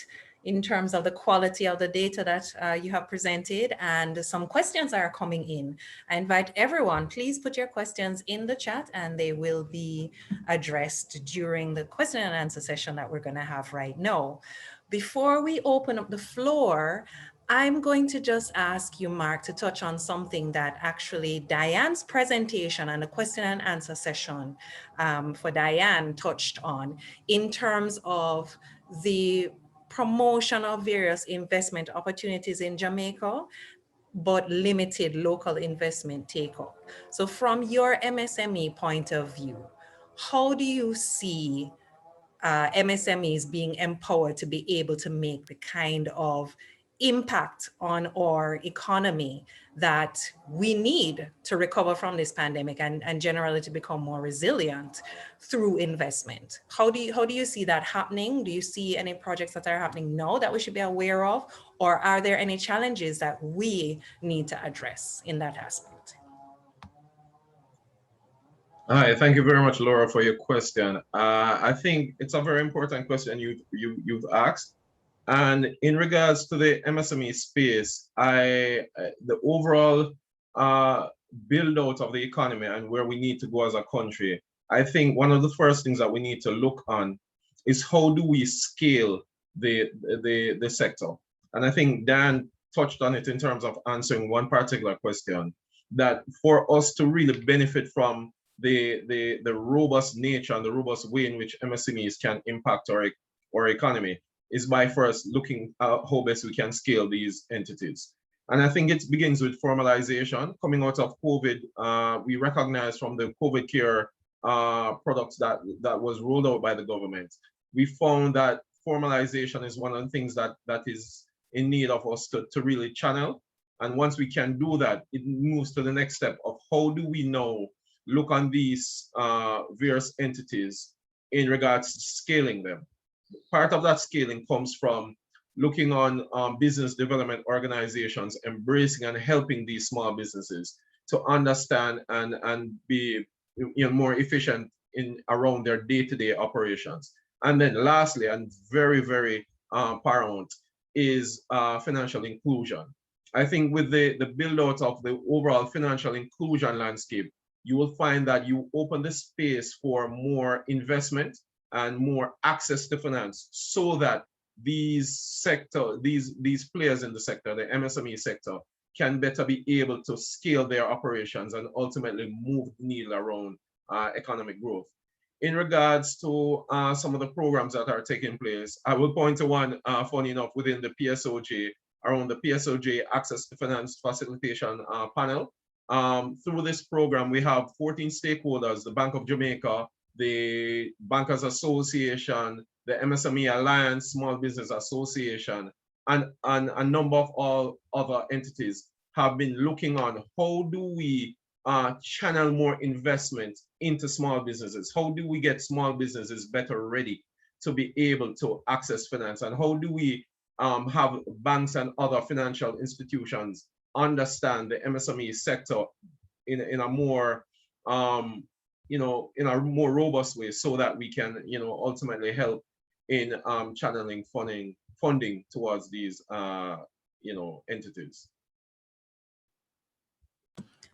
in terms of the quality of the data that you have presented, and some questions are coming in. I invite everyone, please put your questions in the chat and they will be addressed during the question and answer session that we're going to have right now. Before we open up the floor, I'm going to just ask you, Mark, to touch on something that actually Diane's presentation and the question and answer session for Diane touched on in terms of the promotion of various investment opportunities in Jamaica, but limited local investment take-up. So from your MSME point of view, how do you see MSMEs being empowered to be able to make the kind of impact on our economy that we need to recover from this pandemic and generally to become more resilient through investment? How do you see that happening? Do you see any projects that are happening now that we should be aware of, or are there any challenges that we need to address in that aspect? Hi, thank you very much, Laura, for your question. I think it's a very important question you've asked. And in regards to the MSME space, the overall build out of the economy and where we need to go as a country, I think one of the first things that we need to look on is how do we scale the sector. And I think Dan touched on it in terms of answering one particular question, that for us to really benefit from the robust nature and the robust way in which MSMEs can impact our economy is by first looking at how best we can scale these entities. And I think it begins with formalization. Coming out of COVID, we recognize from the COVID care products that was rolled out by the government, we found that formalization is one of the things that is in need of us to really channel. And once we can do that, it moves to the next step of how do we now look on these various entities in regards to scaling them. Part of that scaling comes from looking on business development organizations, embracing and helping these small businesses to understand and be more efficient in around their day-to-day operations. And then lastly, and very, very paramount, is financial inclusion. I think with the build out of the overall financial inclusion landscape, you will find that you open the space for more investment and more access to finance, so that these players in the sector, the MSME sector, can better be able to scale their operations and ultimately move the needle around economic growth. In regards to some of the programs that are taking place, I will point to one, funny enough, within the PSOJ, around the PSOJ Access to Finance Facilitation panel. Through this program, we have 14 stakeholders: the Bank of Jamaica, the Bankers Association, the MSME Alliance, Small Business Association, and a number of all other entities have been looking on how do we channel more investment into small businesses? How do we get small businesses better ready to be able to access finance? And how do we have banks and other financial institutions understand the MSME sector in a more in a more robust way, so that we can ultimately help in channeling funding towards these entities.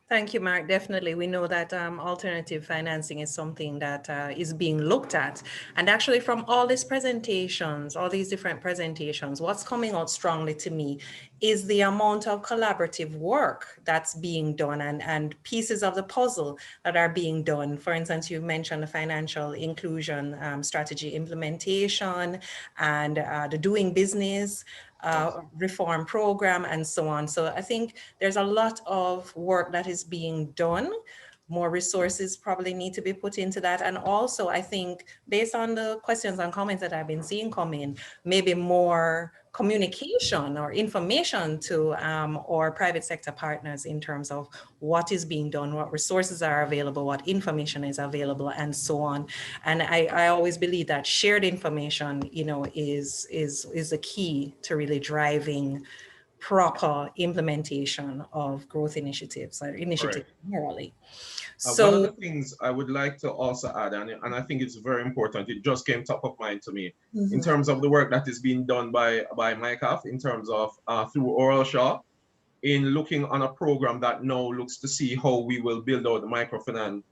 Thank you, Mark. Definitely. We know that alternative financing is something that is being looked at. And actually from all these presentations, all these different presentations, what's coming out strongly to me is the amount of collaborative work that's being done and pieces of the puzzle that are being done. For instance, you mentioned the financial inclusion strategy implementation and the doing business reform program and so on. So I think there's a lot of work that is being done, more resources probably need to be put into that. And also, I think based on the questions and comments that I've been seeing come in, maybe more communication or information to our private sector partners in terms of what is being done, what resources are available, what information is available, and so on. And I always believe that shared information, you know, is the key to really driving proper implementation of growth initiatives or initiatives generally. One of the So things I would like to also add, and I think it's very important, it just came top of mind to me, in terms of the work that is being done by MICAF in terms of through Oral Shaw, in looking on a program that now looks to see how we will build out the microfinance,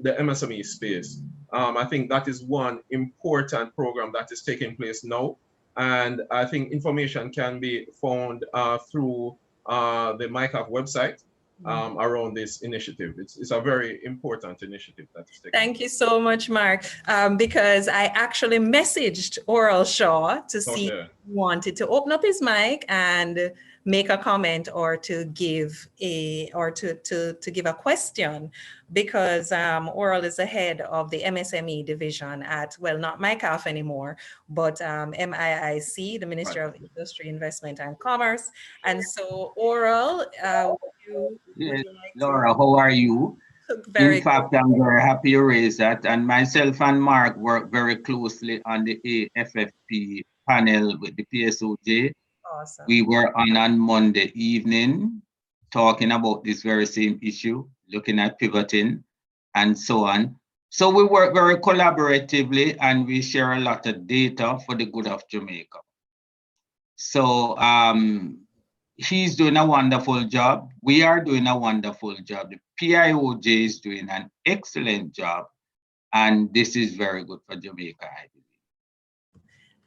the MSME space. I think that is one important program that is taking place now. And I think information can be found through the MICAF website around this initiative. It's a very important initiative that is taking place. Thank you so much, Mark, because I actually messaged Oral Shaw to see if he wanted to open up his mic and make a comment or to give to give a question, because Oral is the head of the MSME division at, well, not MICAF anymore, but MIIC, the Ministry of Industry, Investment and Commerce. And so Oral, yes, Laura, how are you? In fact, I'm very happy you raised that. And myself and Mark work very closely on the AFFP panel with the PSOJ. Awesome. We were on Monday evening talking about this very same issue, looking at pivoting and so on. So we work very collaboratively and we share a lot of data for the good of Jamaica. So he's doing a wonderful job. We are doing a wonderful job. The PIOJ is doing an excellent job. And this is very good for Jamaica, I believe.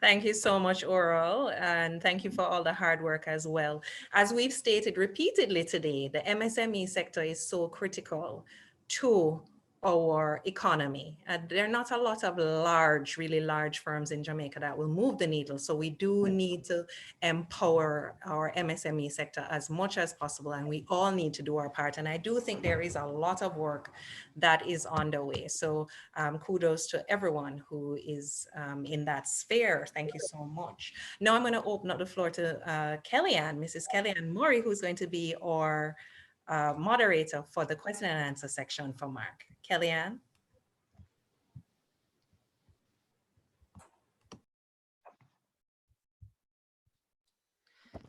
Thank you so much, Oral, and thank you for all the hard work as well. As we've stated repeatedly today, the MSME sector is so critical to our economy. There are not a lot of really large firms in Jamaica that will move the needle. So we do need to empower our MSME sector as much as possible, and we all need to do our part. And I do think there is a lot of work that is on the way. So kudos to everyone who is in that sphere. Thank you so much. Now I'm going to open up the floor to Kellyanne, Mrs. Kellyanne Murray, who's going to be our moderator for the question and answer section for Mark. Kellyanne.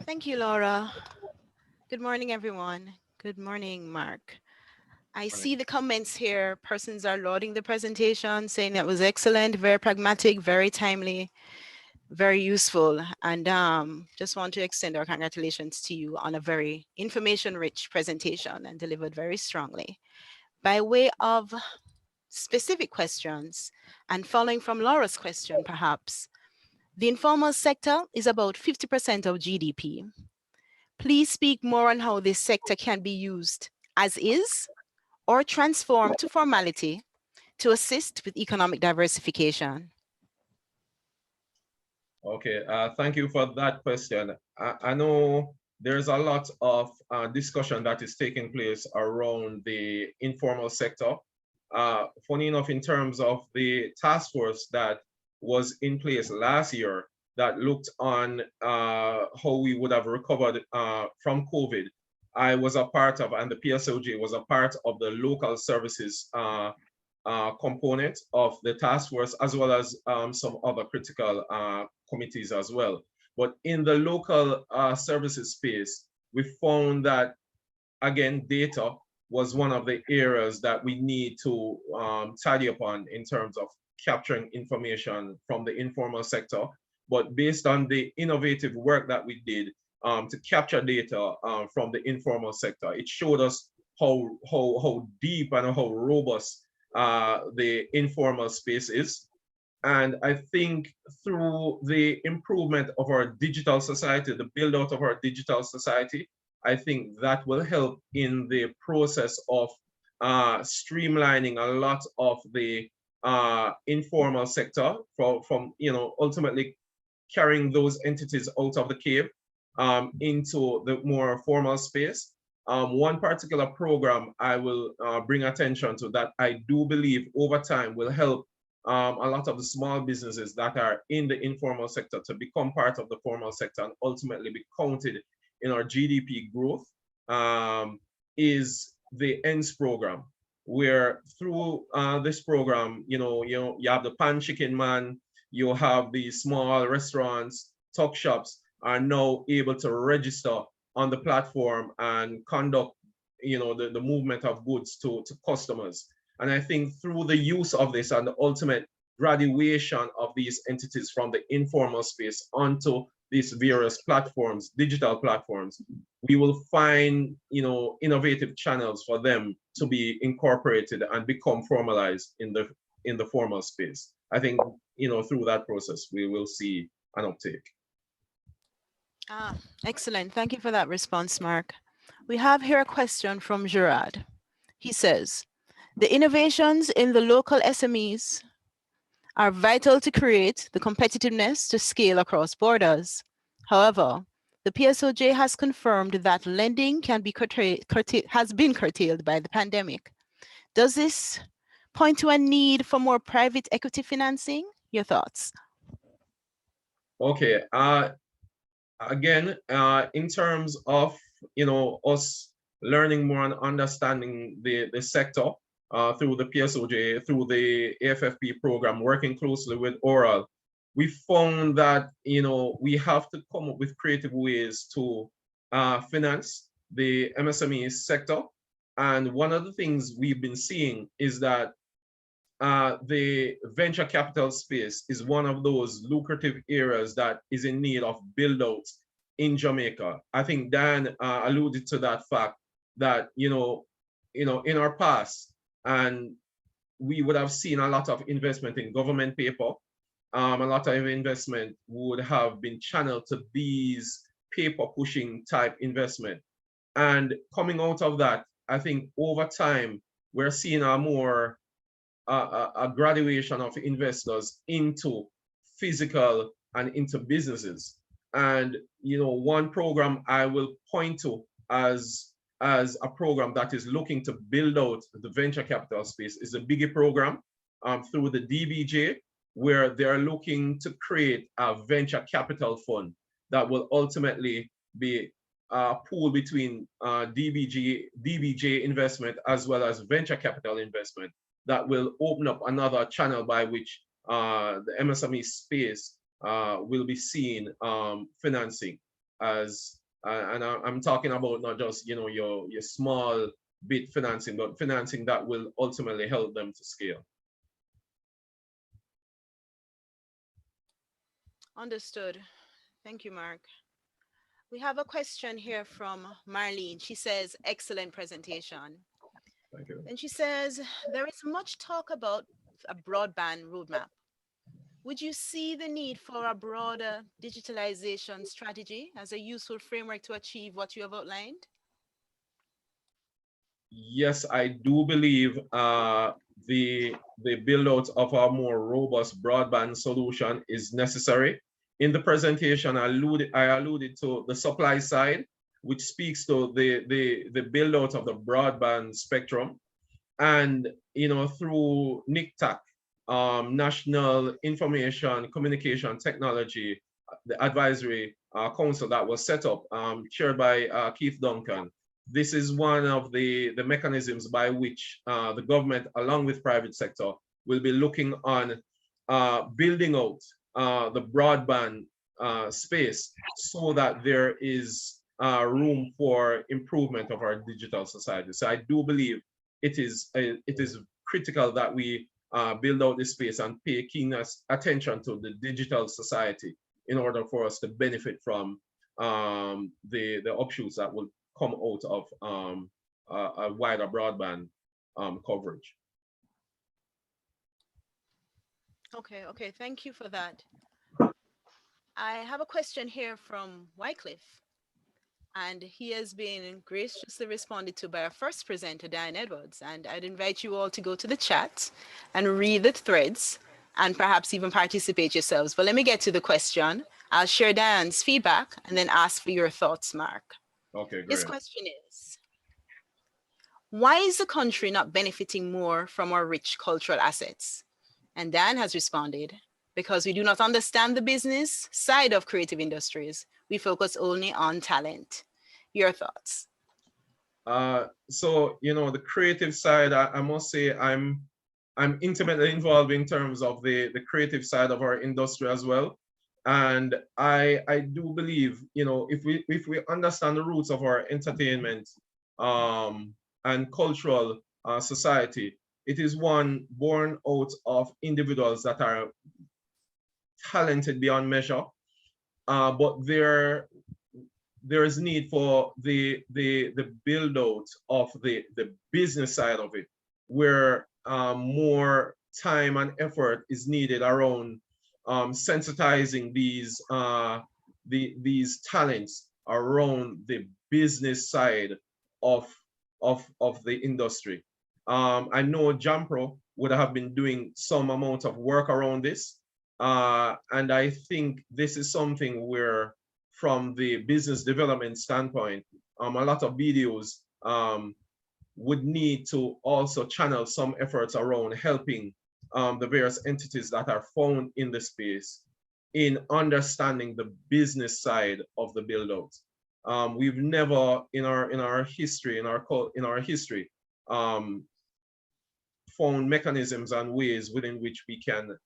Thank you, Laura. Good morning, everyone. Good morning, Mark. I see the comments here. Persons are lauding the presentation, saying that was excellent, very pragmatic, very timely, very useful. And just want to extend our congratulations to you on a very information-rich presentation and delivered very strongly. By way of specific questions, and following from Laura's question, perhaps, the informal sector is about 50% of GDP. Please speak more on how this sector can be used as is or transformed to formality to assist with economic diversification. Okay, thank you for that question. I know there's a lot of discussion that is taking place around the informal sector. Funny enough, in terms of the task force that was in place last year that looked on how we would have recovered from COVID, I was a part of, and the PSOJ was a part of the local services component of the task force, as well as some other critical committees as well. But in the local services space, we found that, again, data was one of the areas that we need to tidy upon in terms of capturing information from the informal sector. But based on the innovative work that we did to capture data from the informal sector, it showed us how deep and how robust the informal space is. And I think through the improvement of our digital society, the build out of our digital society, I think that will help in the process of streamlining a lot of the informal sector from ultimately carrying those entities out of the cave into the more formal space. one particular program I will bring attention to that I do believe over time will help a lot of the small businesses that are in the informal sector to become part of the formal sector and ultimately be counted in our GDP growth, is the ENDS program, where through this program, you have the pan chicken man, you have the small restaurants, tuck shops are now able to register on the platform and conduct, the movement of goods to customers. And I think through the use of this and the ultimate graduation of these entities from the informal space onto these various platforms, digital platforms, we will find, innovative channels for them to be incorporated and become formalized in the formal space. I think, through that process, we will see an uptake. Excellent. Thank you for that response, Mark. We have here a question from Gerard. He says, the innovations in the local SMEs are vital to create the competitiveness to scale across borders. However, the PSOJ has confirmed that lending can be has been curtailed by the pandemic. Does this point to a need for more private equity financing? Your thoughts? Okay. Again, in terms of us learning more and understanding the sector through the PSOJ, through the AFFP program, working closely with Oral, we found that we have to come up with creative ways to finance the MSME sector. And one of the things we've been seeing is that the venture capital space is one of those lucrative areas that is in need of build out in Jamaica. I think Dan alluded to that fact that, in our past, and we would have seen a lot of investment in government paper. A lot of investment would have been channeled to these paper pushing type investment. And coming out of that, I think over time, we're seeing a graduation of investors into physical and into businesses. And one program I will point to as a program that is looking to build out the venture capital space is the Biggie program through the DBJ, where they're looking to create a venture capital fund that will ultimately be a pool between DBJ investment as well as venture capital investment that will open up another channel by which the MSME space will be seen financing as, and I'm talking about not just your small bit financing, but financing that will ultimately help them to scale. Understood. Thank you, Mark. We have a question here from Marlene. She says, excellent presentation. Thank you. And she says, there is much talk about a broadband roadmap. Would you see the need for a broader digitalization strategy as a useful framework to achieve what you have outlined? Yes, I do believe the build out of a more robust broadband solution is necessary. In the presentation, I alluded to the supply side, which speaks to the build out of the broadband spectrum. And through NICTAC, National Information Communication Technology, the advisory council that was set up, chaired by Keith Duncan. This is one of the mechanisms by which the government, along with private sector, will be looking on building out the broadband space so that there is room for improvement of our digital society. So I do believe it is critical that we build out this space and pay keen attention to the digital society in order for us to benefit from the offshoots that will come out of a wider broadband coverage. Okay, thank you for that. I have a question here from Wycliffe, and he has been graciously responded to by our first presenter, Diane Edwards. And I'd invite you all to go to the chat and read the threads and perhaps even participate yourselves. But let me get to the question. I'll share Diane's feedback and then ask for your thoughts, Mark. Okay, great. This question is, Why is the country not benefiting more from our rich cultural assets? And Dan has responded, because we do not understand the business side of creative industries. We focus only on talent. Your thoughts? So, the creative side, I must say I'm intimately involved in terms of the creative side of our industry as well. And I do believe, if we understand the roots of our entertainment and cultural society, it is one born out of individuals that are talented beyond measure, but there is need for the build out of the business side of it, where more time and effort is needed around sensitizing these talents around the business side of the industry. I know JAMPRO would have been doing some amount of work around this, and I think this is something where, from the business development standpoint, a lot of videos would need to also channel some efforts around helping the various entities that are found in the space in understanding the business side of the build out. We've never in our history found mechanisms and ways within which we can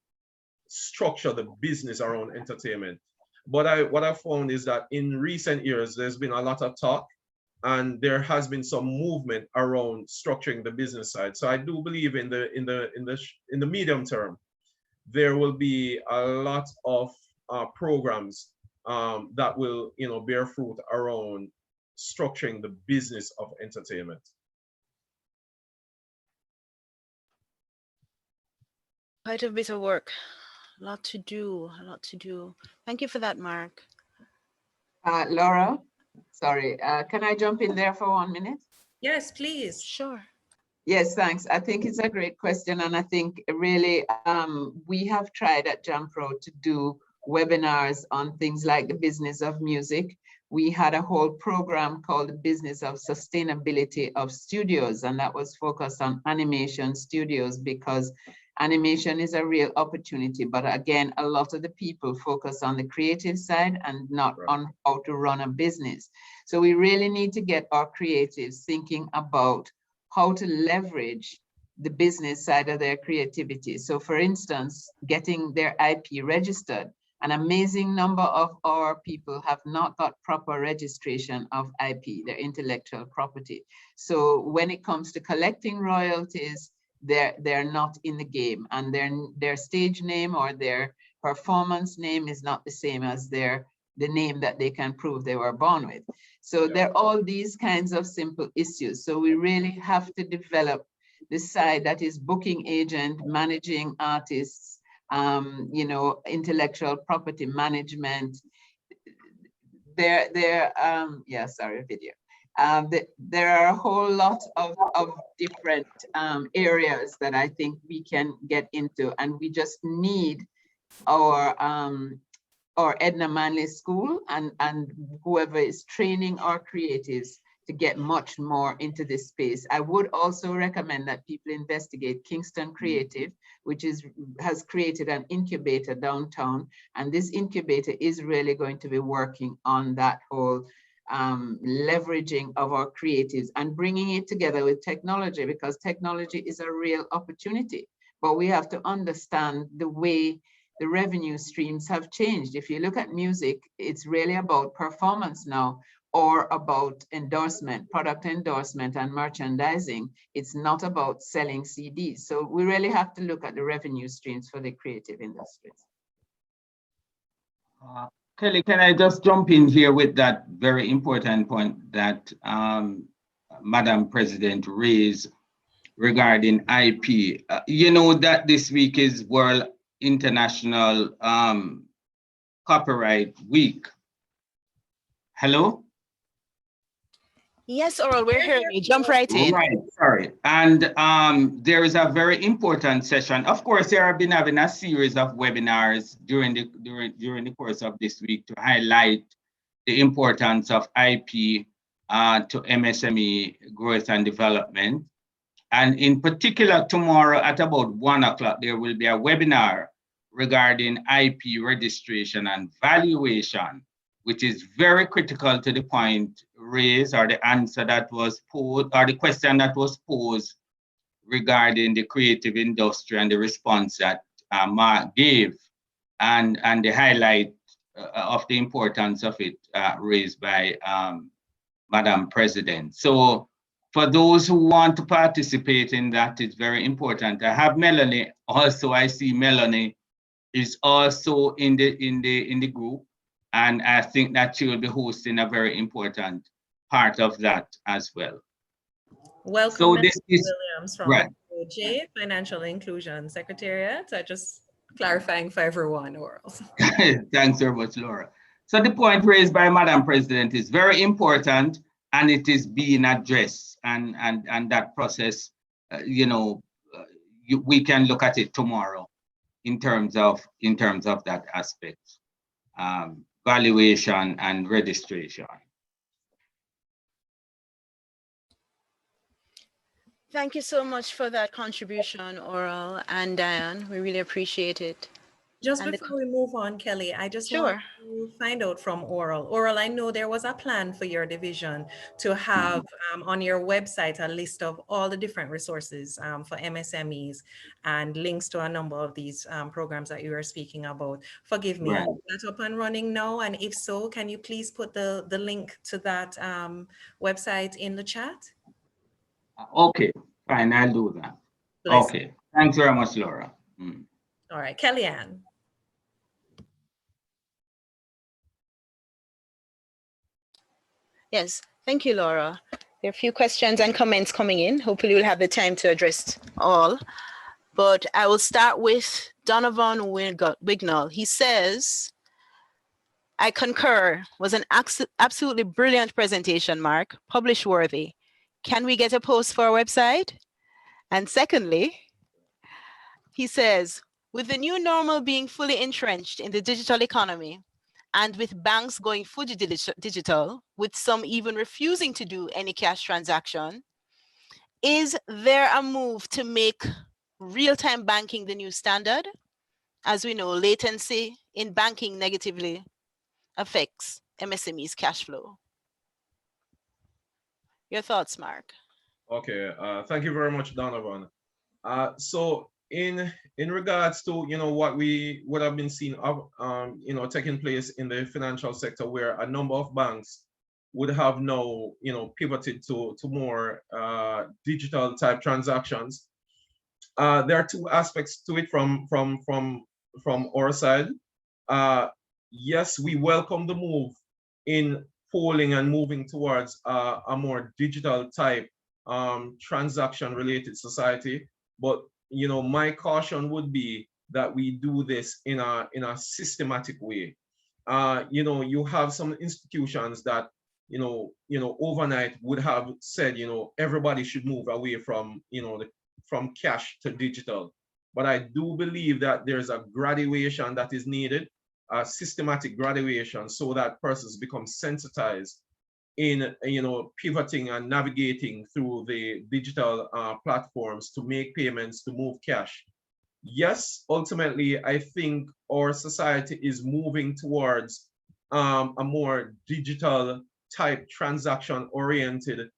structure the business around entertainment. But what I found is that in recent years, there's been a lot of talk, and there has been some movement around structuring the business side. So I do believe in the medium term, there will be a lot of programs that will bear fruit around structuring the business of entertainment. Quite a bit of work. A lot to do. Thank you for that, Mark. Laura, sorry, can I jump in there for 1 minute? Yes, please. Sure. Yes, thanks. I think it's a great question. And I think really we have tried at JAMPRO to do webinars on things like the business of music. We had a whole program called the Business of Sustainability of Studios, and that was focused on animation studios, because animation is a real opportunity. But again, a lot of the people focus on the creative side and not on how to run a business. So we really need to get our creatives thinking about how to leverage the business side of their creativity. So for instance, getting their IP registered. An amazing number of our people have not got proper registration of IP, their intellectual property. So when it comes to collecting royalties, they're not in the game, and their stage name or their performance name is not the same as the name that they can prove they were born with. So there are all these kinds of simple issues. So we really have to develop the side that is booking agent, managing artists, intellectual property management. There are a whole lot of different areas that I think we can get into, and we just need our Edna Manley School and whoever is training our creatives to get much more into this space. I would also recommend that people investigate Kingston Creative, which has created an incubator downtown. And this incubator is really going to be working on that whole leveraging of our creatives and bringing it together with technology, because technology is a real opportunity. But we have to understand the way the revenue streams have changed. If you look at music, it's really about performance now, or about endorsement, product endorsement and merchandising. It's not about selling CDs. So we really have to look at the revenue streams for the creative industries. Kelly, can I just jump in here with that very important point that Madam President raised regarding IP? You know that this week is World International Copyright Week. Hello? Yes, Oral, we're hearing you. Jump right in. Right, sorry. And there is a very important session. Of course, there have been having a series of webinars during the course of this week to highlight the importance of IP to MSME growth and development. And in particular, tomorrow at about 1 o'clock, there will be a webinar regarding IP registration and valuation, which is very critical to the point raised, or the answer that was posed, or the question that was posed regarding the creative industry and the response that Mark gave, and the highlight of the importance of it raised by Madam President. So for those who want to participate in that, it's very important. I have Melanie also. I see Melanie is also in the group, and I think that she will be hosting a very important part of that as well. Welcome, so this is Williams from right. PIOJ, Financial Inclusion Secretariat. I just clarifying for everyone, Oral. Thanks very much, Laura. So the point raised by Madam President is very important, and it is being addressed, and that process, we can look at it tomorrow in terms of that aspect, valuation and registration. Thank you so much for that contribution, Oral and Diane. We really appreciate it. Just before we move on, Kelly, I just want to find out from Oral. Oral, I know there was a plan for your division to have on your website a list of all the different resources for MSMEs and links to a number of these programs that you were speaking about. Forgive me, Right. is that up and running now? And if so, can you please put the link to that website in the chat? Okay, fine, I'll do that. Okay, thanks very much, Laura. All right, Kellyanne. Yes, thank you, Laura. There are a few questions and comments coming in. Hopefully we'll have the time to address all. But I will start with Donovan Wignall. He says, I concur, was an absolutely brilliant presentation, Mark, publish worthy. Can we get a post for our website? And secondly, he says, with the new normal being fully entrenched in the digital economy, and with banks going fully digital, with some even refusing to do any cash transaction, is there a move to make real-time banking the new standard? As we know, latency in banking negatively affects MSMEs cash flow. Your thoughts, Mark? Okay, thank you very much, Donovan. So in regards to what have been seen of taking place in the financial sector, where a number of banks would have now pivoted to more digital type transactions. There are two aspects to it from our side. Yes, we welcome the move in polling and moving towards a more digital type transaction related society, but my caution would be that we do this in a systematic way. You have some institutions that overnight would have said everybody should move away from from cash to digital, but I do believe that there's a graduation that is needed, a systematic graduation, so that persons become sensitized in pivoting and navigating through the digital platforms to make payments, to move cash. Yes, ultimately, I think our society is moving towards a more digital type transaction oriented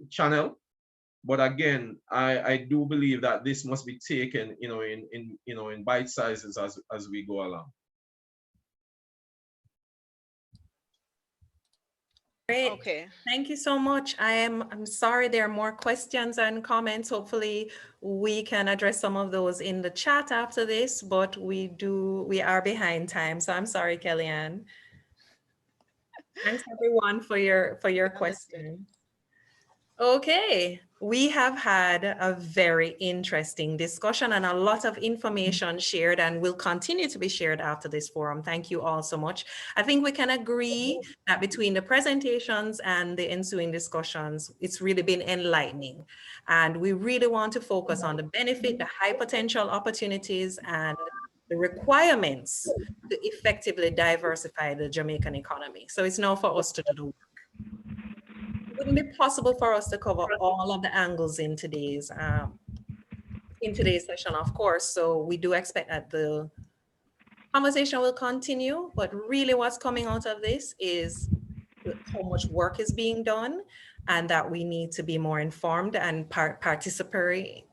channel. But again, I do believe that this must be taken in bite sizes as we go along. Great. Okay. Thank you so much. I'm sorry there are more questions and comments. Hopefully we can address some of those in the chat after this, but we are behind time. So I'm sorry, Kellyanne. Thanks everyone for your question. Okay, we have had a very interesting discussion and a lot of information shared and will continue to be shared after this forum. Thank you all so much. I think we can agree that between the presentations and the ensuing discussions, it's really been enlightening. And we really want to focus on the benefit, the high potential opportunities, and the requirements to effectively diversify the Jamaican economy. So it's now for us to do the work. wouldn't be possible for us to cover all of the angles in today's session, of course. So we do expect that the conversation will continue, but really what's coming out of this is how much work is being done, and that we need to be more informed and participatory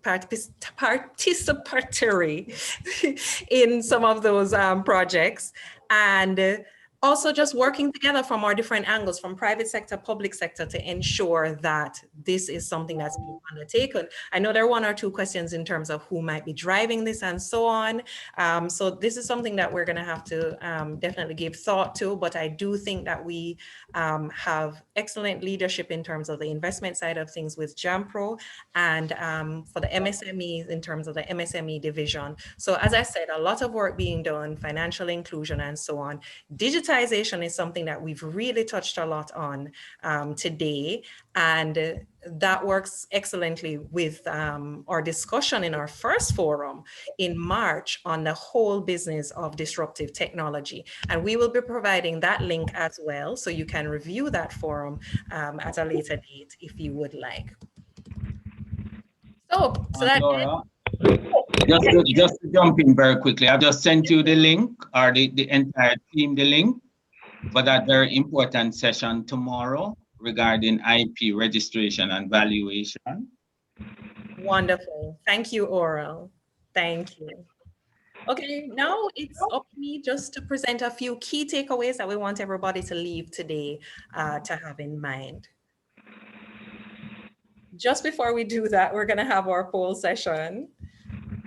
in some of those projects. And also just working together from our different angles, from private sector, public sector, to ensure that this is something that's being undertaken. I know there are one or two questions in terms of who might be driving this and so on. So this is something that we're gonna have to definitely give thought to, but I do think that we have excellent leadership in terms of the investment side of things with JAMPRO, and for the MSMEs in terms of the MSME division. So as I said, a lot of work being done, financial inclusion and so on. Digitization is something that we've really touched a lot on today, and that works excellently with our discussion in our first forum in March on the whole business of disruptive technology. And we will be providing that link as well, so you can review that forum at a later date if you would like. So that Laura, just to jump in very quickly, I've just sent you the link, or the entire team the link for that very important session tomorrow regarding IP registration and valuation. Wonderful. Thank you, Oral. Thank you. Okay, now it's up to me just to present a few key takeaways that we want everybody to leave today to have in mind. Just before we do that, we're gonna have our poll session.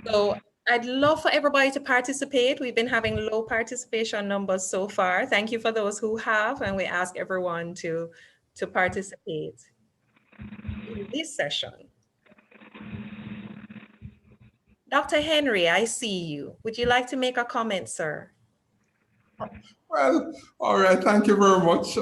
So I'd love for everybody to participate. We've been having low participation numbers so far. Thank you for those who have, and we ask everyone to participate in this session. Dr. Henry, I see you. Would you like to make a comment, sir? Well, all right, thank you very much.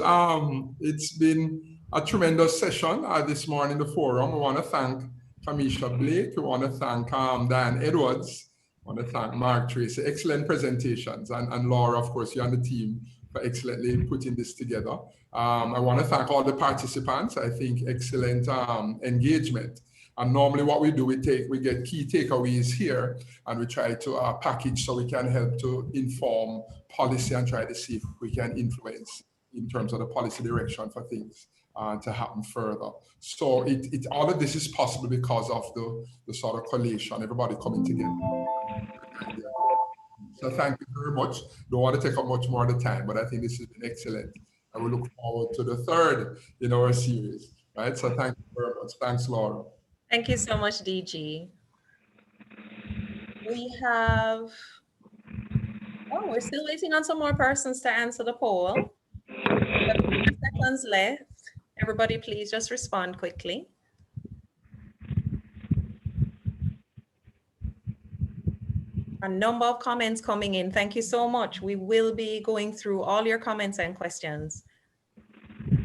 It's been a tremendous session this morning in the forum. I want to thank Kamesha Blake. I want to thank Diane Edwards. I want to thank Mark, Tracy. Excellent presentations. And Laura, of course, you're on the team for excellently putting this together. I want to thank all the participants. I think excellent engagement. And normally what we do, we get key takeaways here and we try to package so we can help to inform policy and try to see if we can influence in terms of the policy direction for things to happen further. So all of this is possible because of the sort of collation, everybody coming together. So thank you very much. Don't want to take up much more of the time, but I think this has been excellent. And we look forward to the third in our series, right? So thank you very much. Thanks, Laura. Thank you so much, DG. We have, oh, we're still waiting on some more persons to answer the poll. We have 2 seconds left. Everybody, please just respond quickly. A number of comments coming in. Thank you so much. We will be going through all your comments and questions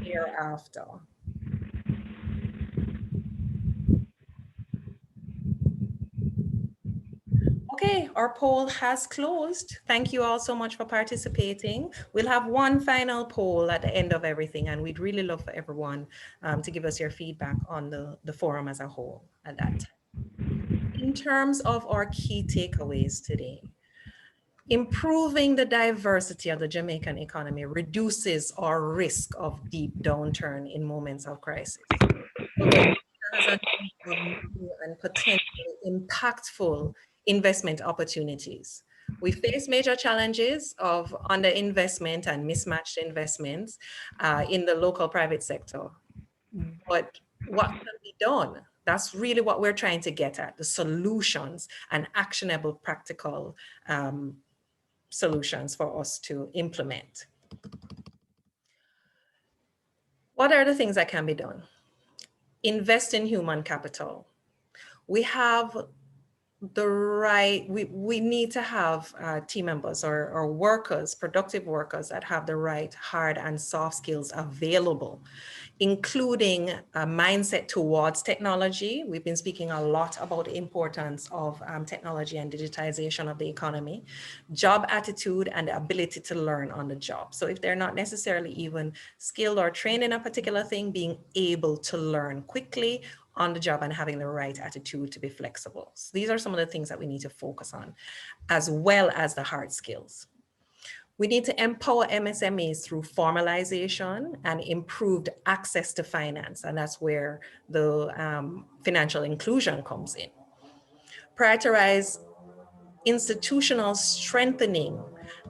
hereafter. Okay, our poll has closed. Thank you all so much for participating. We'll have one final poll at the end of everything, and we'd really love for everyone to give us your feedback on the forum as a whole at that time. In terms of our key takeaways today, improving the diversity of the Jamaican economy reduces our risk of deep downturn in moments of crisis. And potentially impactful investment opportunities. We face major challenges of underinvestment and mismatched investments in the local private sector. But what can be done? That's really what we're trying to get at, the solutions and actionable practical solutions for us to implement. What are the things that can be done? Invest in human capital. We have we need to have team members or workers, productive workers that have the right hard and soft skills available, including a mindset towards technology. We've been speaking a lot about the importance of technology and digitization of the economy, job attitude, and the ability to learn on the job. So if they're not necessarily even skilled or trained in a particular thing, being able to learn quickly on the job and having the right attitude to be flexible. So these are some of the things that we need to focus on, as well as the hard skills. We need to empower MSMEs through formalization and improved access to finance. And that's where the financial inclusion comes in. Prioritize institutional strengthening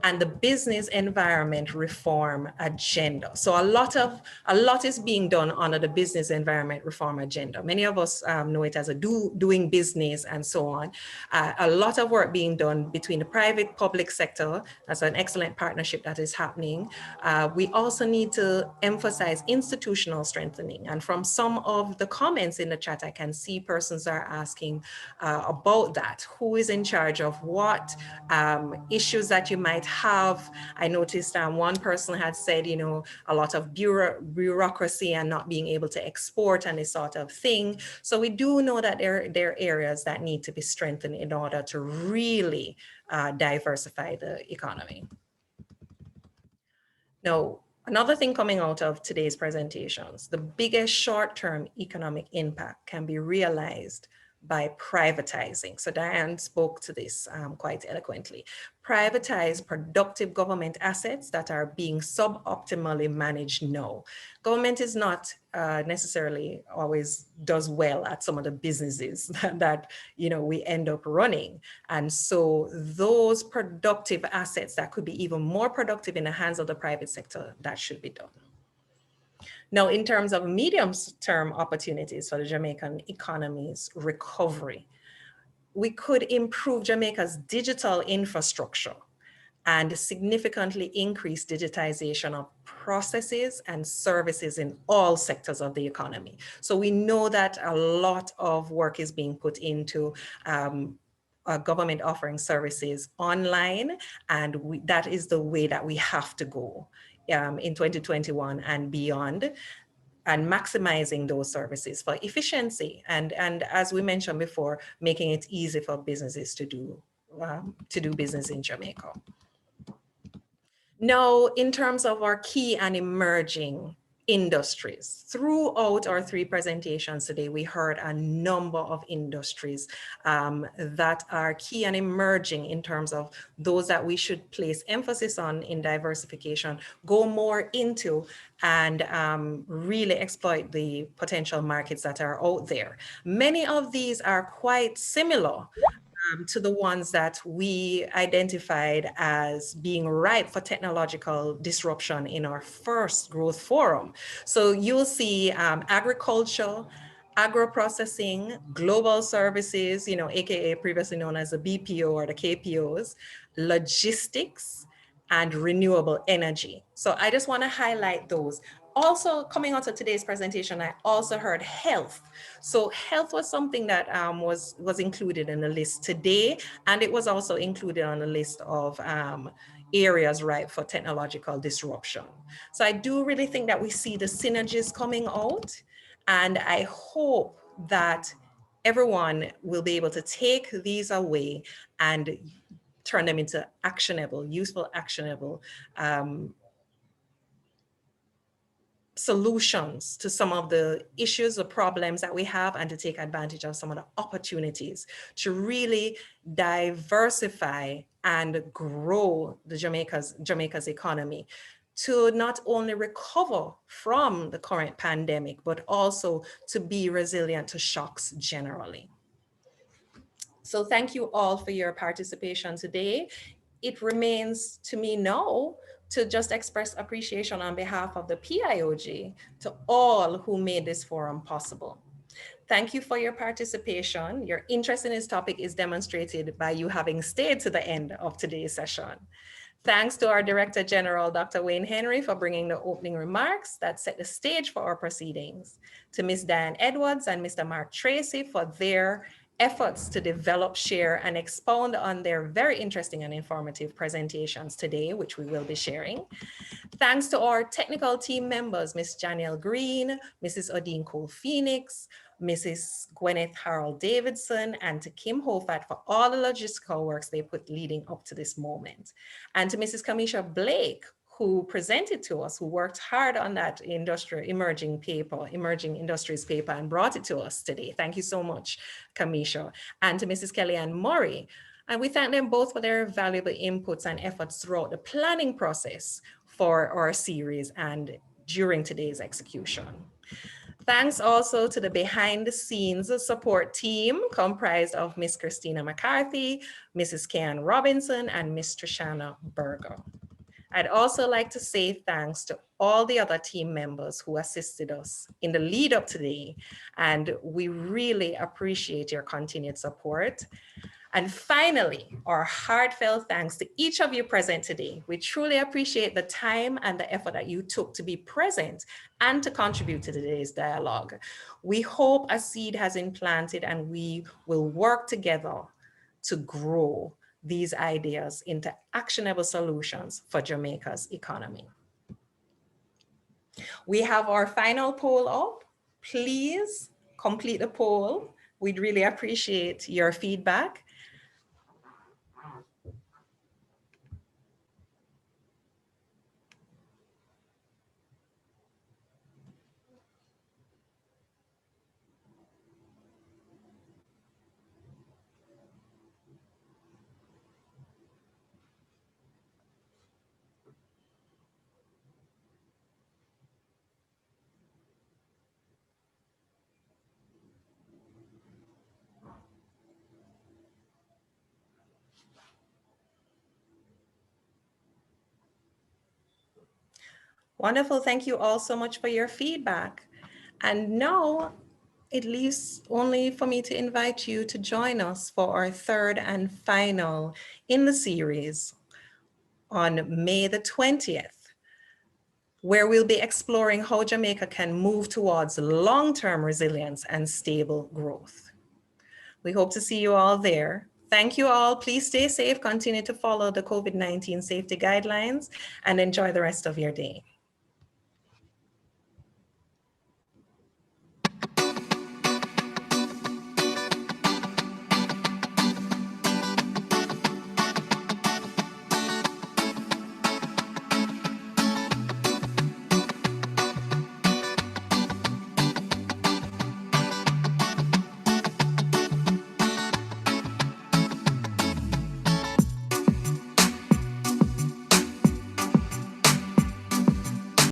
and the business environment reform agenda. So a lot is being done under the business environment reform agenda. Many of us know it as a doing business and so on. A lot of work being done between the private public sector. That's an excellent partnership that is happening. We also need to emphasize institutional strengthening. And from some of the comments in the chat, I can see persons are asking about that. Who is in charge of what, issues that you might have. I noticed one person had said, you know, a lot of bureaucracy and not being able to export and this sort of thing. So we do know that there are areas that need to be strengthened in order to really diversify the economy. Now, another thing coming out of today's presentations, the biggest short-term economic impact can be realized by privatizing. So Diane spoke to this quite eloquently. Privatize productive government assets that are being suboptimally managed now. Government is not necessarily always does well at some of the businesses that you know we end up running. And so those productive assets that could be even more productive in the hands of the private sector, that should be done. Now, in terms of medium-term opportunities for the Jamaican economy's recovery, we could improve Jamaica's digital infrastructure and significantly increase digitization of processes and services in all sectors of the economy. So we know that a lot of work is being put into government offering services online, and that is the way that we have to go in 2021 and beyond, and maximizing those services for efficiency. And as we mentioned before, making it easy for businesses to do business in Jamaica. Now, in terms of our key and emerging industries, throughout our three presentations today, we heard a number of industries that are key and emerging in terms of those that we should place emphasis on in diversification, go more into, and really exploit the potential markets that are out there. Many of these are quite similar to the ones that we identified as being ripe for technological disruption in our first growth forum. So you'll see agriculture, agro-processing, global services, you know, AKA previously known as the BPO or the KPOs, logistics, and renewable energy. So I just want to highlight those. Also coming out of today's presentation, I also heard health. So health was something that was included in the list today, and it was also included on the list of areas ripe for technological disruption. So I do really think that we see the synergies coming out, and I hope that everyone will be able to take these away and turn them into actionable, useful, actionable solutions to some of the issues or problems that we have, and to take advantage of some of the opportunities to really diversify and grow the Jamaica's economy, to not only recover from the current pandemic, but also to be resilient to shocks generally. So thank you all for your participation today. It remains to me now to just express appreciation on behalf of the PIOJ to all who made this forum possible. Thank you for your participation. Your interest in this topic is demonstrated by you having stayed to the end of today's session. Thanks to our Director General, Dr. Wayne Henry, for bringing the opening remarks that set the stage for our proceedings. To Ms. Diane Edwards and Mr. Mark Tracy for their efforts to develop, share, and expound on their very interesting and informative presentations today, which we will be sharing. Thanks to our technical team members, Ms. Janiel Green, Mrs. Odine Cole-Phoenix, Mrs. Gwyneth Harold Davidson, and to Kim Hofat for all the logistical works they put leading up to this moment. And to Mrs. Kamesha Blake, who presented to us, who worked hard on that emerging industries paper and brought it to us today. Thank you so much, Kamesha. And to Mrs. Kellyanne Murray. And we thank them both for their valuable inputs and efforts throughout the planning process for our series and during today's execution. Thanks also to the behind the scenes support team comprised of Ms. Christina McCarthy, Mrs. Kian Robinson, and Ms. Trishana Berger. I'd also like to say thanks to all the other team members who assisted us in the lead up today, and we really appreciate your continued support. And finally, our heartfelt thanks to each of you present today. We truly appreciate the time and the effort that you took to be present and to contribute to today's dialogue. We hope a seed has been planted and we will work together to grow these ideas into actionable solutions for Jamaica's economy. We have our final poll up. Please complete the poll. We'd really appreciate your feedback. Wonderful. Thank you all so much for your feedback. And now it leaves only for me to invite you to join us for our third and final in the series on May the 20th, where we'll be exploring how Jamaica can move towards long-term resilience and stable growth. We hope to see you all there. Thank you all. Please stay safe, continue to follow the COVID-19 safety guidelines, and enjoy the rest of your day.